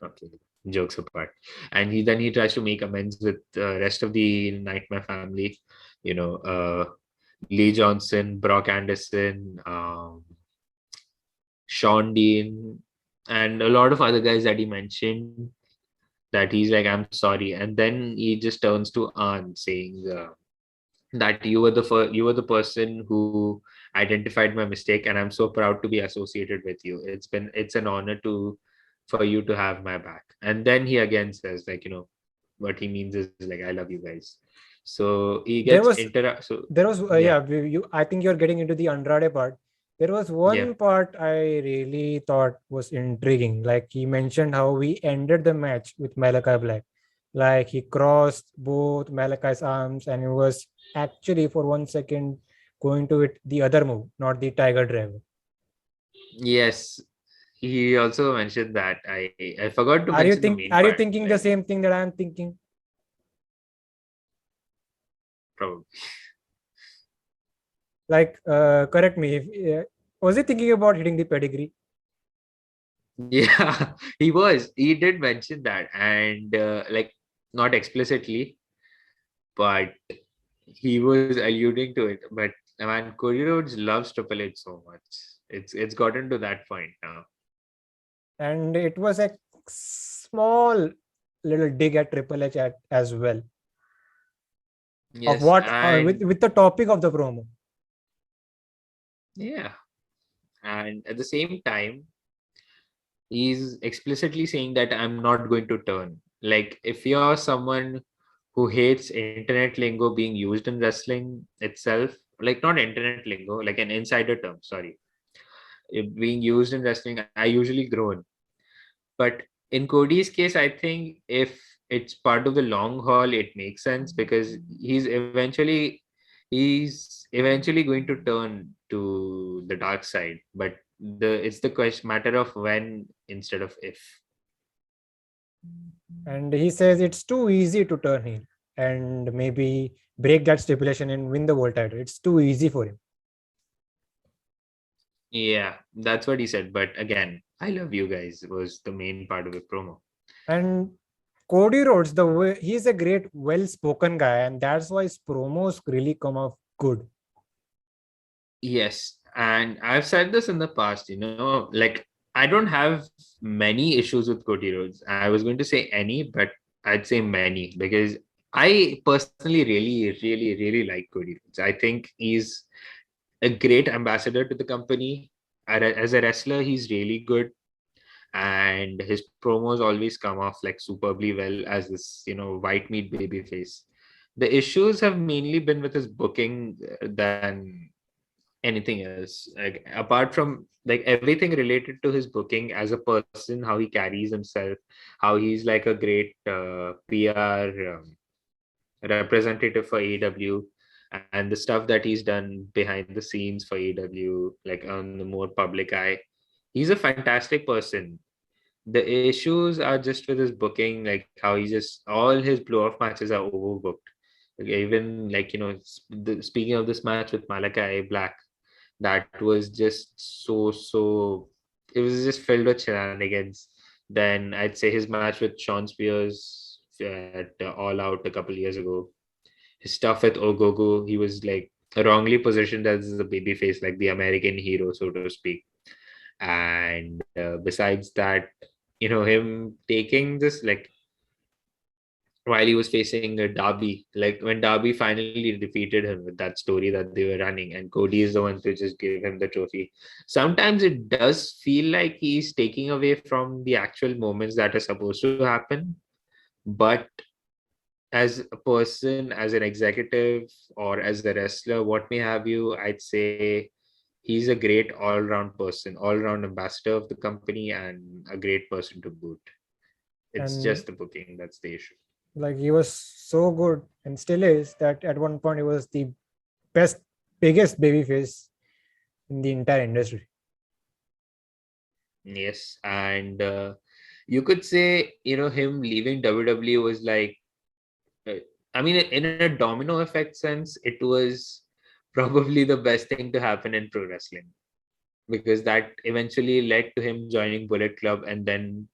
Okay, jokes apart. And he tries to make amends with the rest of the Nightmare family. You know, Lee Johnson, Brock Anderson, Sean Dean, and a lot of other guys that he mentioned. That he's like, I'm sorry, and then he just turns to An saying that you were the person who identified my mistake, and I'm so proud to be associated with you. It's an honor for you to have my back. And then he again says, like, what he means is like, I love you guys. So he There gets was, so yeah, yeah, I think you're getting into the Andrade part. There was yeah, one part I really thought was intriguing. Like he mentioned how we ended the match with Malachi Black. Like he crossed both Malachi's arms and he was actually for 1 second going to it the other move, not the Tiger Driver. yes. He also mentioned that. I forgot to Are you mention the think main are you part. thinking the Like, same thing that I'm thinking? probably. Like correct me if was he thinking about hitting the pedigree? Yeah, he did mention that, and like, not explicitly, but he was alluding to it. But man, Cody Rhodes loves Triple H so much. It's gotten to that point now. And it was a small little dig at Triple H as well of Yes, what and with the topic of the promo. yeah, and at the same time, he's explicitly saying that I'm not going to turn. Like, if you're someone who hates internet lingo being used in wrestling itself, like not internet lingo, like an insider term, sorry, it being used in wrestling, I usually groan. But in Cody's case, I think if it's part of the long haul, it makes sense because he's eventually going to turn to the dark side. But it's the question matter of when instead of if. And he says it's too easy to turn heel and maybe break that stipulation and win the world title. It's too easy for him. Yeah, that's what he said. But again, I love you guys was the main part of the promo. And Cody Rhodes, the way he's a great, well-spoken guy, and that's why his promos really come off good. Yes, and I've said this in the past, like, I don't have many issues with Cody Rhodes. I was going to say any, but I'd say many because I personally really, really, really like Cody Rhodes. I think he's a great ambassador to the company. As a wrestler, he's really good, and his promos always come off like superbly well as this, white meat baby face. The issues have mainly been with his booking than anything else. Like apart from like everything related to his booking as a person, how he carries himself, how he's like a great PR representative for AEW, and the stuff that he's done behind the scenes for AEW, like on the more public eye. He's a fantastic person. The issues are just with his booking, like how he just all his blow-off matches are overbooked. Like even like speaking of this match with Malachi Black, that was just so. It was just filled with shenanigans. Then I'd say his match with Sean Spears at All Out a couple years ago. His stuff with Ogogo, he was like wrongly positioned as a babyface, like the American hero, so to speak. And besides that, him taking this like while he was facing Darby, like when Darby finally defeated him with that story that they were running, and Cody is the one to just give him the trophy. Sometimes it does feel like he's taking away from the actual moments that are supposed to happen. But as a person, as an executive, or as a wrestler, what may have you, I'd say he's a great all-round person, all-round ambassador of the company, and a great person to boot. It's And just the booking that's the issue. like he was so good and still is that at one point he was the biggest babyface in the entire industry. Yes, and you could say him leaving WWE was like, uh, I mean, in a domino effect sense, it was probably the best thing to happen in pro wrestling, because that eventually led to him joining Bullet Club, and then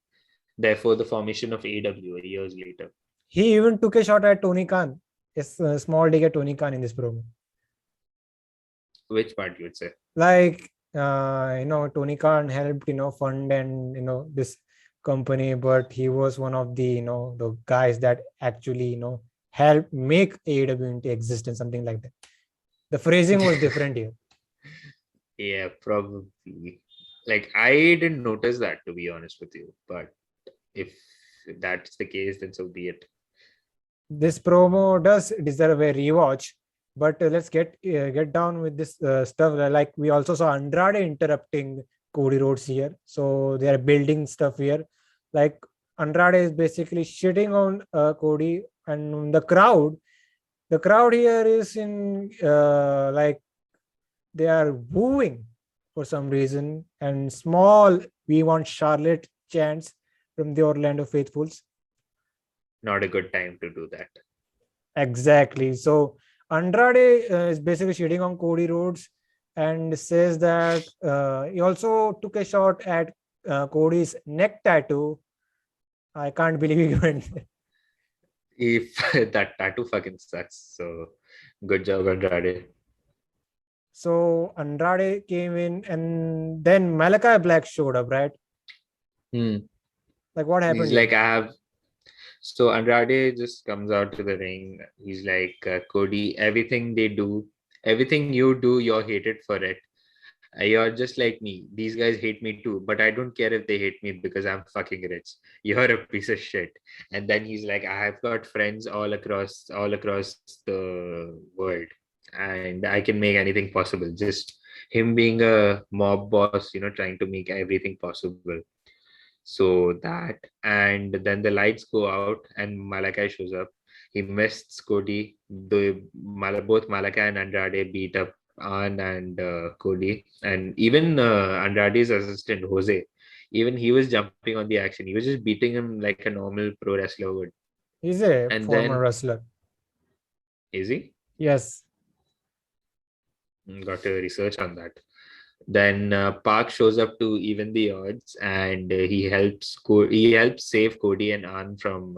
therefore the formation of AEW years later. He even took a shot at Tony Khan, a small dig at Tony Khan in this promo. Which part you would say? Like Tony Khan helped fund and this company, but he was one of the the guys that actually helped make AEW into existence, something like that. The phrasing was different here. Yeah, probably. Like I didn't notice that, to be honest with you, but if that's the case, then so be it. This promo does deserve a rewatch, but let's get down with this stuff. Like we also saw Andrade interrupting Cody Rhodes here, so they are building stuff here. Like Andrade is basically shitting on Cody, and the crowd here is in like they are wooing for some reason, and small "We Want Charlotte" chants from the Orlando faithfuls. Not a good time to do that. Exactly. So Andrade is basically shitting on Cody Rhodes and says that he also took a shot at Cody's neck tattoo. I can't believe he went there. If that tattoo fucking sucks, so good job, Andrade. So Andrade came in, and then Malachi Black showed up, right? Like what happened He's here? like, So Andrade just comes out to the ring. He's like, Cody, everything you do, you're hated for it. You're just like me. These guys hate me too, but I don't care if they hate me because I'm fucking rich. You're a piece of shit. And then he's like, I've got friends all across the world, and I can make anything possible. Just him being a mob boss, trying to make everything possible. So that, and then the lights go out, and Malachi shows up. He missed Cody. Both Malachi and Andrade beat up Ann and Cody, and even Andrade's assistant Jose. Even he was jumping on the action. He was just beating him like a normal pro wrestler would. He's a And former then, wrestler. is he? Yes. Got to research on that. Then Park shows up to even the odds, and he helps save Cody and Ann from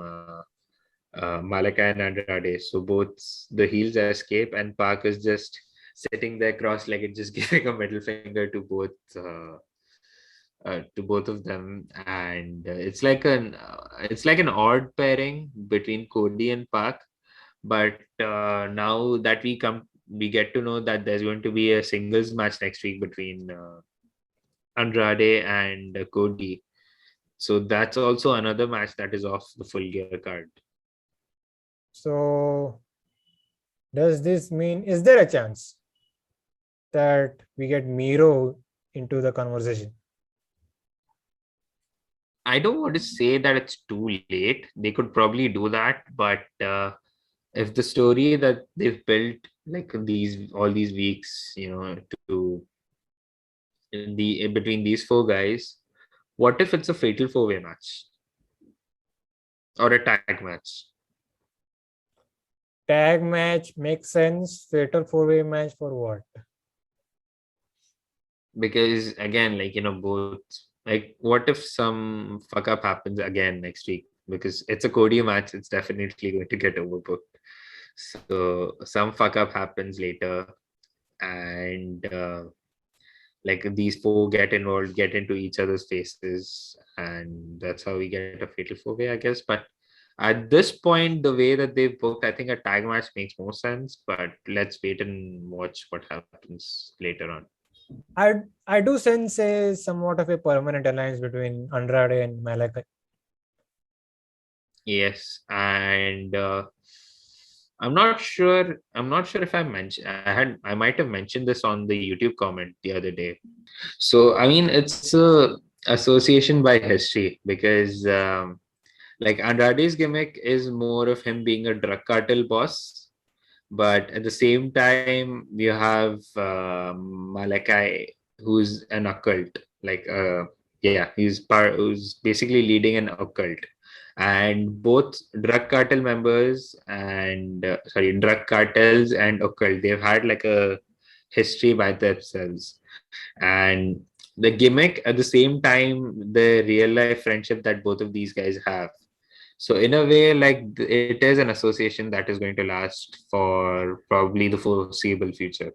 Malaka and Andrade. So both the heels escape, and Park is just sitting there cross-legged, just giving a middle finger to both of them. And it's like an odd pairing between Cody and Park. But now that we get to know that there's going to be a singles match next week between Andrade and Cody. So that's also another match that is off the full gear card. So does this mean, is there a chance that we get Miro into the conversation? I don't want to say that it's too late. They could probably do that, but if the story that they've built like these all these weeks, to in between these four guys, what if it's a fatal four-way match or a tag match? Tag match makes sense. Fatal 4-way match for what? Because again, both, like, what if some fuck up happens again next week? Because it's a Cody match, it's definitely going to get overbooked. So some fuck up happens later, and like these four get involved, get into each other's faces, and that's how we get a fatal four-way, I guess. But at this point, the way that they've booked, I think a tag match makes more sense. But let's wait and watch what happens later on. I do sense a somewhat of a permanent alliance between Andrade and Malachi. Yes, and I'm not sure. I'm not sure if I might have mentioned this on the YouTube comment the other day. So I mean, it's a association by history because like Andrade's gimmick is more of him being a drug cartel boss, but at the same time you have Malachi, who's an occult, like yeah, who's basically leading an occult, and both drug cartel members and drug cartels and occult, they've had like a history by themselves, and the gimmick at the same time the real life friendship that both of these guys have. So in a way, like, it is an association that is going to last for probably the foreseeable future.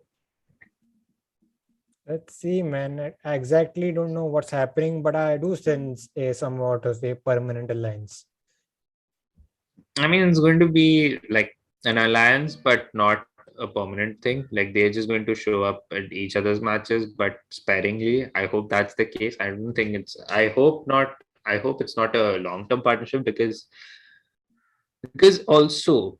Let's see, man. I exactly don't know what's happening, but I do sense a somewhat of a permanent alliance. I mean, it's going to be like an alliance, but not a permanent thing. Like, they're just going to show up at each other's matches, but sparingly. I hope that's the case. I don't think it's. I hope not. I hope it's not a long-term partnership because also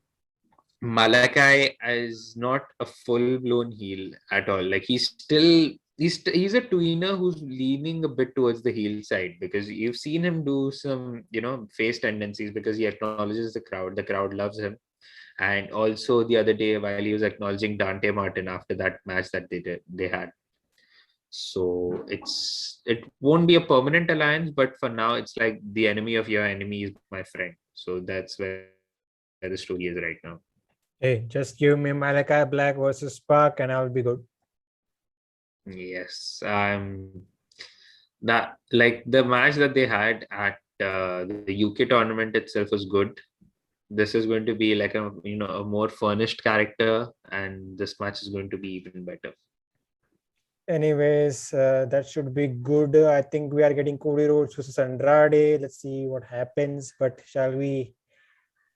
Malachi is not a full-blown heel at all. Like, he's a tweener who's leaning a bit towards the heel side, because you've seen him do some face tendencies, because he acknowledges the crowd. The crowd loves him. And also the other day, while he was acknowledging Dante Martin after that match that they had. So it won't be a permanent alliance, but for now it's like the enemy of your enemy is my friend. So that's where the story is right now. Hey, just give me Malachi Black versus Spark and I'll be good. Yes. That, like, the match that they had at the UK tournament itself was good. This is going to be like a more furnished character, and this match is going to be even better. Anyways, that should be good. I think we are getting Cody Rhodes versus Andrade. Let's see what happens. But shall we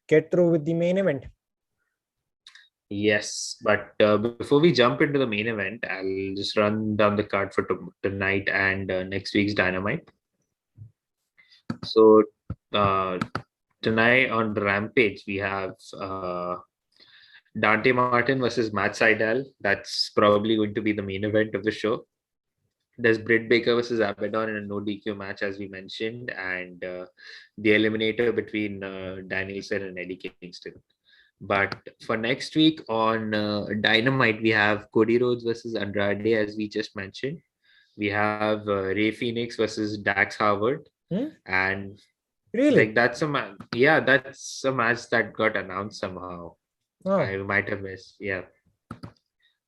get through with the main event? Yes, but before we jump into the main event, I'll just run down the card for tonight and next week's Dynamite. So tonight on Rampage, we have Dante Martin versus Matt Sydal. That's probably going to be the main event of the show. There's Britt Baker versus Abaddon in a no DQ match, as we mentioned, and the Eliminator between Danielson and Eddie Kingston. But for next week on Dynamite, we have Cody Rhodes versus Andrade, as we just mentioned. We have Ray Phoenix versus Dax Howard. And really, like, that's a match. Yeah, that's a match that got announced somehow. Oh. I might have missed. Yeah.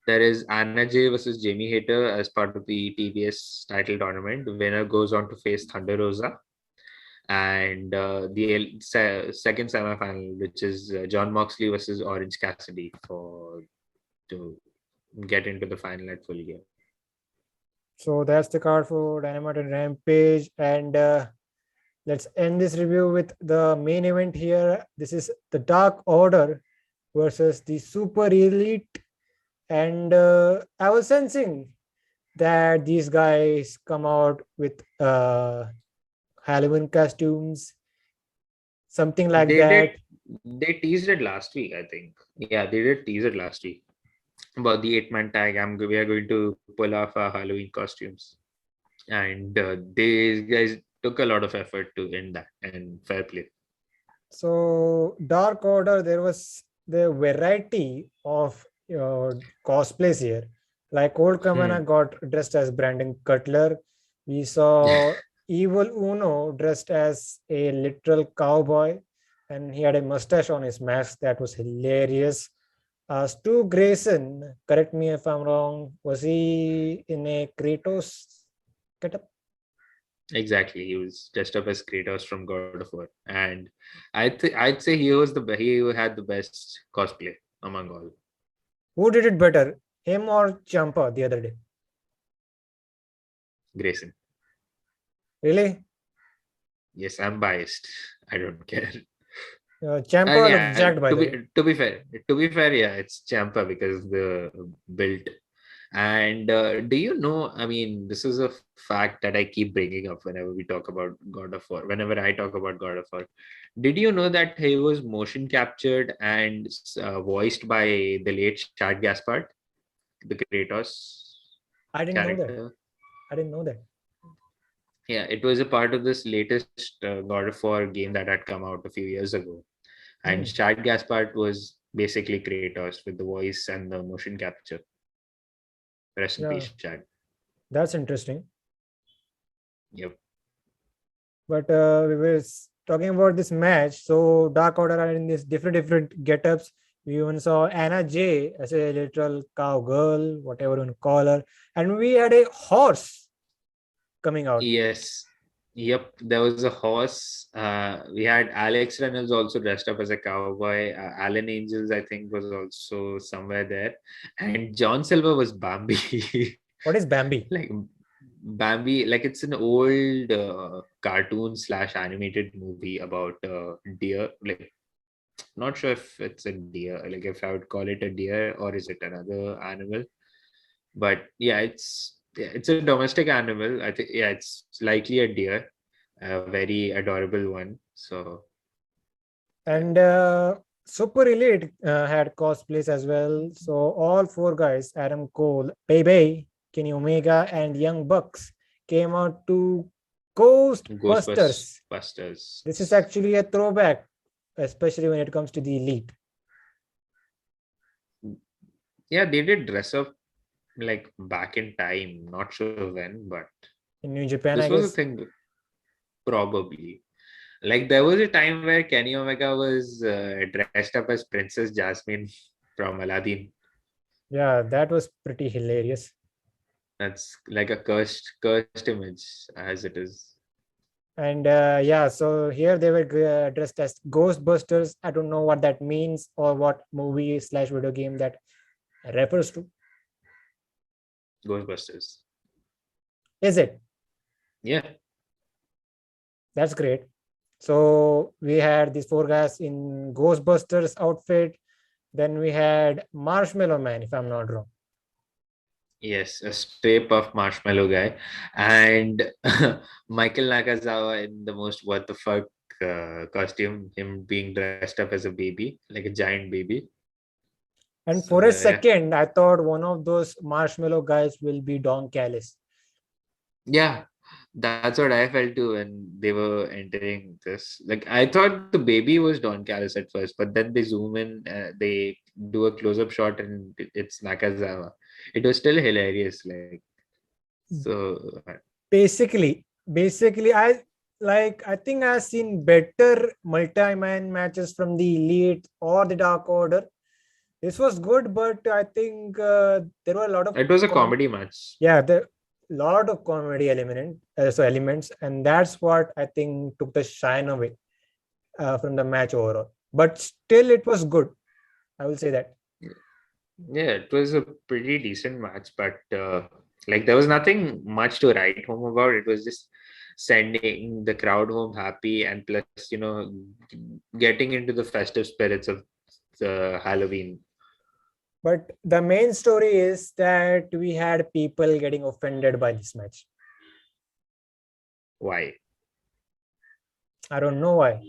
There is Anna Jay versus Jamie Hayter as part of the TBS title tournament. The winner goes on to face Thunder Rosa. And the second semifinal, which is John Moxley versus Orange Cassidy to get into the final at Full Gear. So that's the card for Dynamite and Rampage. And let's end this review with the main event here. This is the Dark Order versus the Super Elite. And I was sensing that these guys come out with Halloween costumes, something like that. They teased it last week, I think. Yeah, they did tease it last week. about the 8-man tag. We are going to pull off our Halloween costumes, and these guys took a lot of effort to end that, and fair play. So Dark Order, there was the variety of cosplays here. Like old Kamana Hmm. got dressed as Brandon Cutler. We saw Evil Uno dressed as a literal cowboy, and he had a mustache on his mask. That was hilarious. Stu Grayson, correct me if I'm wrong, was he in a Kratos getup? Exactly, he was dressed up as Kratos from God of War, and I'd say he who had the best cosplay among all. Who did it better, him or Champa the other day? Grayson. Really? Yes, I'm biased. I don't care. Champa And looked yeah, jacked, by the way. to be fair, yeah, it's Champa because the build. And do you know? I mean, this is a fact that I keep bringing up whenever we talk about God of War. Whenever I talk about God of War, did you know that he was motion captured and voiced by the late Chad Gaspard, the Kratos I didn't know that. character? I didn't know that. Yeah, it was a part of this latest God of War game that had come out a few years ago. And Hmm. Chad Gaspard was basically Kratos with the voice and the motion capture. Rest in Yeah, peace, Chad. that's interesting. Yep. But we were talking about this match. So Dark Order are in these different get-ups. We even saw Anna J as a literal cowgirl, whatever you want to call her, and we had a horse coming out. Yes. Yep. There was a horse. We had Alex Reynolds also dressed up as a cowboy. Alan Angels, I think, was also somewhere there. And John Silver was Bambi. What is Bambi? Like Bambi, like it's an old cartoon slash animated movie about deer. Like, not sure if it's a deer, like if I would call it a deer or is it another animal. But yeah, it's a domestic animal. I think yeah, it's likely a deer, a very adorable one. So yeah, And Super Elite had cosplays as well. So all four guys, Adam Cole, Baby, Kenny Omega, and Young Bucks, came out to Ghostbusters. This is Ghostbusters. actually a throwback, especially when it comes to the Elite. Yeah, they did dress up like back in time. Not sure when, but In New Japan, this I was a guess. thing probably. Like there was a time where Kenny Omega was dressed up as Princess Jasmine from Aladdin. Yeah, that was pretty hilarious. That's like a cursed image as it is. And yeah, so here they were dressed as Ghostbusters. I don't know what that means or what movie slash video game that refers to. Ghostbusters. Is it? Yeah. That's great. So we had these four guys in Ghostbusters outfit. Then we had Marshmallow Man, if I'm not wrong. Yes, a Stray Puff Marshmallow guy, and Michael Nakazawa in the most what the fuck costume, him being dressed up as a baby, like a giant baby. And So for a yeah, second, I thought one of those Marshmallow guys will be Don Callis. yeah, that's what I felt too when they were entering this. Like I thought the baby was Don Callis at first, but then they zoom in, they do a close-up shot, and it's Nakazawa. It was still hilarious. Like so, Basically, I think I've seen better multi-man matches from the Elite or the Dark Order. This was good, but I think there were a lot of it was a comedy match. yeah, the lot of comedy elements, and that's what I think took the shine away from the match overall. But still, it was good. I will say that. Yeah, it was a pretty decent match, but like there was nothing much to write home about. It was just sending the crowd home happy, and plus, getting into the festive spirits of the Halloween. But the main story is that we had people getting offended by this match. Why? I don't know why.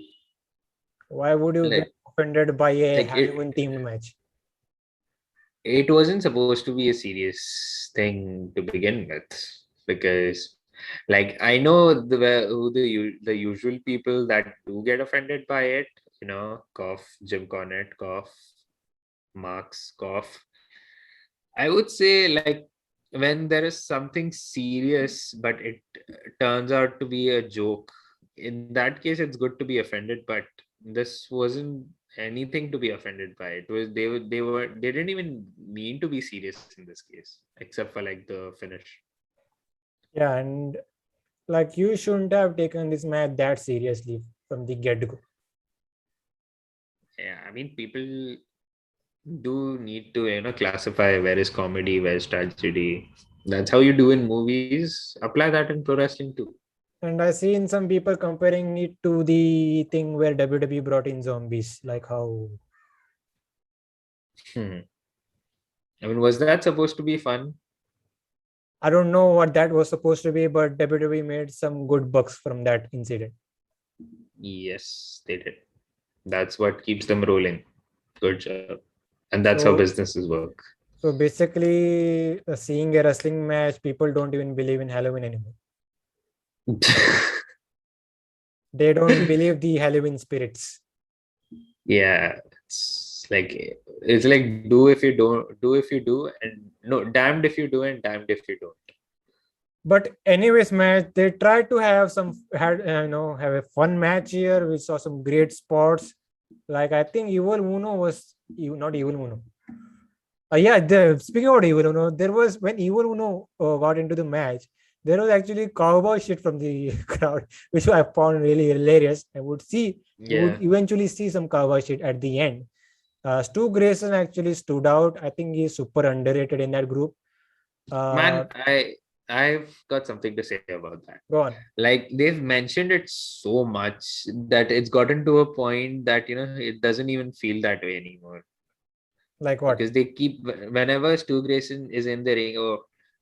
Why would you get Like, offended by a like Halloween it, themed match? it wasn't supposed to be a serious thing to begin with, because like I know the usual people that do get offended by it, cough, Jim Cornette, cough, Marx, cough. I would say, like, when there is something serious but it turns out to be a joke, in that case it's good to be offended, but this wasn't anything to be offended by. It was they didn't even mean to be serious in this case, except for like the finish. Yeah, and like you shouldn't have taken this match that seriously from the get-go. Yeah, I mean, people do need to classify where is comedy, where is tragedy. That's how you do in movies. Apply that in pro wrestling too. And I seen some people comparing it to the thing where WWE brought in zombies, like how Hmm. I mean, was that supposed to be fun? I don't know what that was supposed to be, but WWE made some good bucks from that incident. Yes, they did. That's what keeps them rolling. Good job. And that's how So, businesses work. so basically, seeing a wrestling match, people don't even believe in Halloween anymore. They don't believe the Halloween spirits. Yeah, it's like do if you don't, do if you do, and no, damned if you do and damned if you don't. But anyways, match they tried to have have a fun match here. We saw some great spots. Like I think Evil Uno was not Evil Uno. Yeah, speaking about Evil Uno, there was when Evil Uno got into the match, there was actually cowboy shit from the crowd, which I found really hilarious. We would Yeah, eventually see some cowboy shit at the end. Stu Grayson actually stood out. I think he's super underrated in that group. Uh, man, I've got something to say about that. Go on. Like, they've mentioned it so much that it's gotten to a point that it doesn't even feel that way anymore, Like what? because they keep, whenever Stu Grayson is in the ring, oh,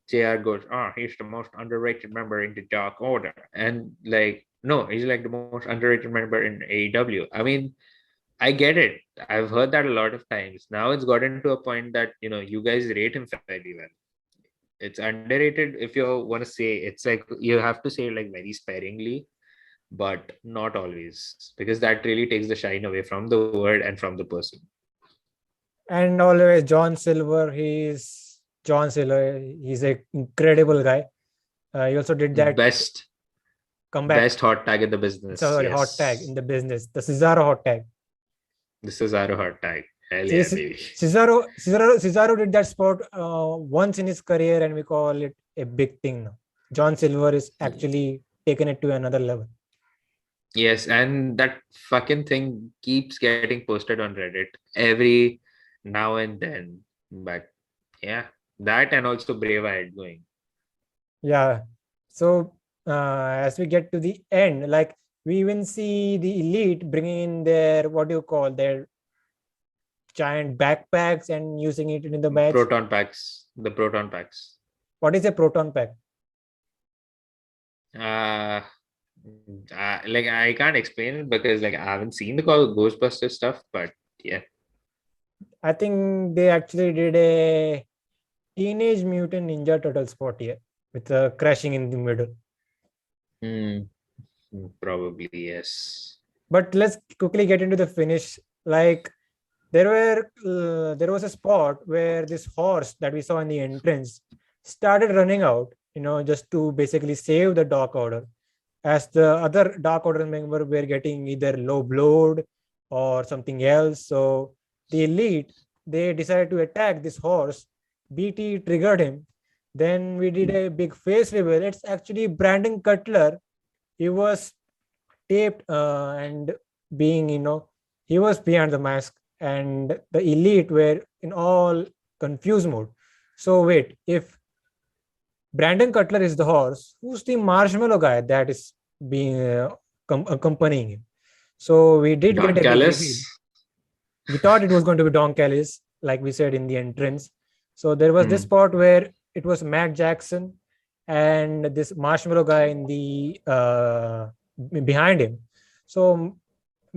JR goes, he's the most underrated member in the Dark Order. And like, no, he's like the most underrated member in AEW. I mean, I get it. I've heard that a lot of times. Now it's gotten to a point that, you guys rate him fairly well. It's underrated if you want to say, it's like you have to say it like very sparingly, but not always, because that really takes the shine away from the word and from the person. And always John Silver. He's an incredible guy. He also did that Best comeback. best hot tag in the business. Sorry, hot tag in Yes. the business. The Cesaro hot tag. This is our hot tag. Hell See, yeah, baby. Cesaro did that spot once in his career, and we call it a big thing now. John Silver is actually taken it to another level. Yes, and that fucking thing keeps getting posted on Reddit every now and then. But yeah, that and also Brave Eyed going. Yeah. So as we get to the end, like we even see the Elite bringing in their their giant backpacks and using it in the match. Proton packs. The proton packs. What is a proton pack? Uh, like, I can't explain it because like I haven't seen the Ghostbusters stuff, but yeah. I think they actually did a Teenage Mutant Ninja Turtle spot here with crashing in the middle. Hmm. Probably yes. But let's quickly get into the finish. Like there was a spot where this horse that we saw in the entrance started running out, just to basically save the Dark Order, as the other Dark Order member were getting either low blowed or something else. So the Elite, they decided to attack this horse. BT triggered him. Then we did a big face reveal. It's actually Brandon Cutler. He was taped and being, he was behind the mask, and the Elite were in all confused mode. So wait, if Brandon Cutler is the horse, who's the marshmallow guy that is being accompanying him? So we did get Don a big reveal. Callis. We thought it was going to be Don Callis, like we said in the entrance. So there was this Hmm. spot where it was Matt Jackson and this marshmallow guy in the behind him. So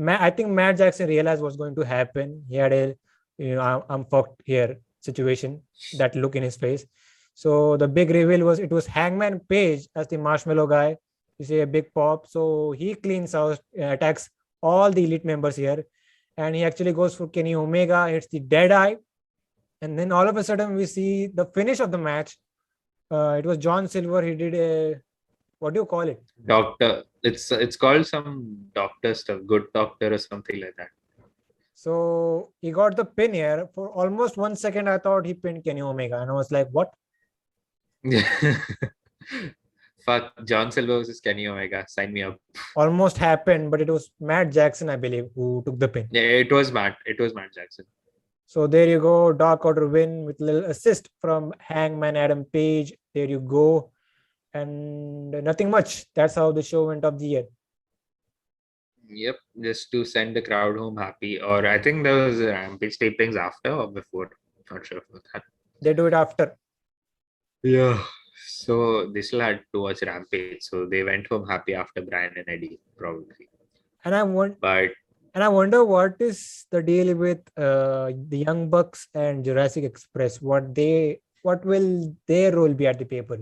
I think Matt Jackson realized what's going to happen. He had I'm fucked here. situation, that look in his face. So the big reveal was it was Hangman Page as the marshmallow guy. You see a big pop. So he cleans out, attacks all the elite members here, and he actually goes for Kenny Omega. It's the dead eye, and then all of a sudden we see the finish of the match. It was John Silver. He did a, what do you call it? Doctor. It's called some doctor stuff, good doctor or something like that. So he got the pin here. For almost 1 second, I thought he pinned Kenny Omega, and I was like, what? Fuck, John Silver versus Kenny Omega. Sign me up. Almost happened, but it was Matt Jackson, I believe, who took the pin. Yeah, it was Matt Jackson. So there you go. Dark Order win with a little assist from Hangman Adam Page. There you go. And nothing much. That's how the show went of the year. Yep, just to send the crowd home happy. Or I think there was Rampage tapings after or before. Not sure about that. They do it after. Yeah. So they still had to watch Rampage. So they went home happy after Brian and Eddie, probably. And I wonder what is the deal with the Young Bucks and Jurassic Express. What will their role be at the paper?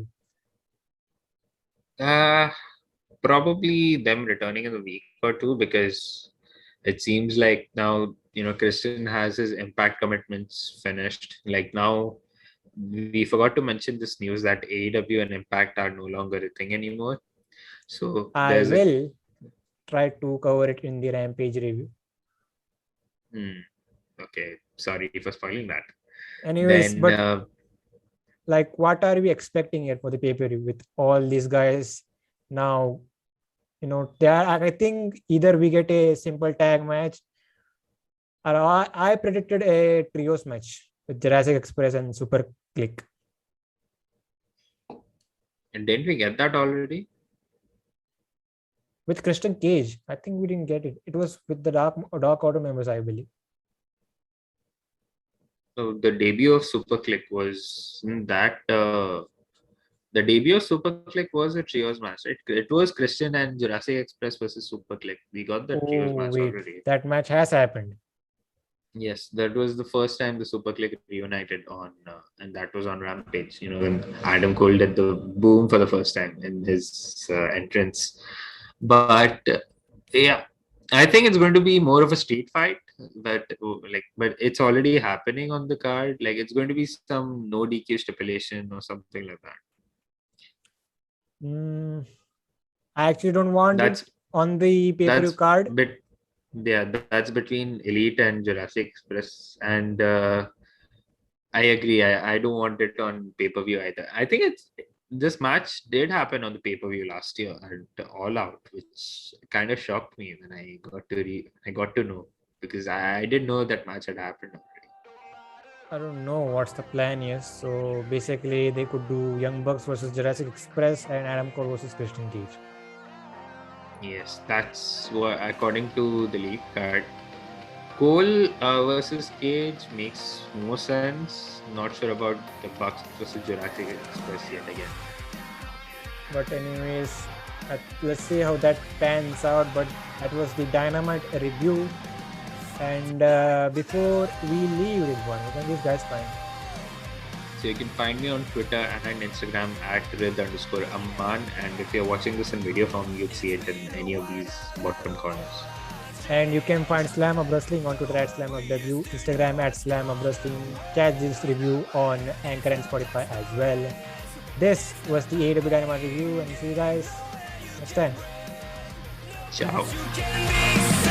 Probably them returning in a week or two, because it seems like now, Christian has his Impact commitments finished. Like now, we forgot to mention this news that AEW and Impact are no longer a thing anymore. So I will try to cover it in the Rampage review. Okay, sorry for spoiling that. Anyways, but like, what are we expecting here for the pay-per-view with all these guys now? I think either we get a simple tag match, or I predicted a trios match with Jurassic Express and Super Click. And didn't we get that already? With Christian Cage. I think we didn't get it. It was with the Dark Order members, I believe. So the debut of Super Click was that. The debut of Super Click was a trios match, right? It was Christian and Jurassic Express versus Super Click. We got the trios match already. That match has happened. Yes, that was the first time the Super Click reunited on, and that was on Rampage. When Adam Cole did the boom for the first time in his entrance. But yeah, I think it's going to be more of a street fight. But it's already happening on the card. Like it's going to be some no DQ stipulation or something like that. I actually don't want it on the pay-per-view card. That's between Elite and Jurassic Express, and I agree. I don't want it on pay-per-view either. I think this match did happen on the pay-per-view last year at All Out, which kind of shocked me when I got to know, because I didn't know that match had happened already. I don't know what's the plan is. So basically, they could do Young Bucks versus Jurassic Express and Adam Cole versus Christian Cage. Yes, that's what, according to the league card. Cole versus Cage makes more sense. Not sure about the Bucks versus Jurassic Express yet again. But anyways, let's see how that pans out. But that was the Dynamite review. And before we leave, Ridwan, where can these guys find? So you can find me on Twitter and Instagram at @Rid_Amman. And if you're watching this in video form, you'd see it in any of these bottom corners. And you can find Slamhub Wrestling on Twitter at SlamHubW, Instagram at Slamhub Wrestling. Catch this review on Anchor and Spotify as well. This was the AEW Dynamite review, and see you guys next time. Ciao.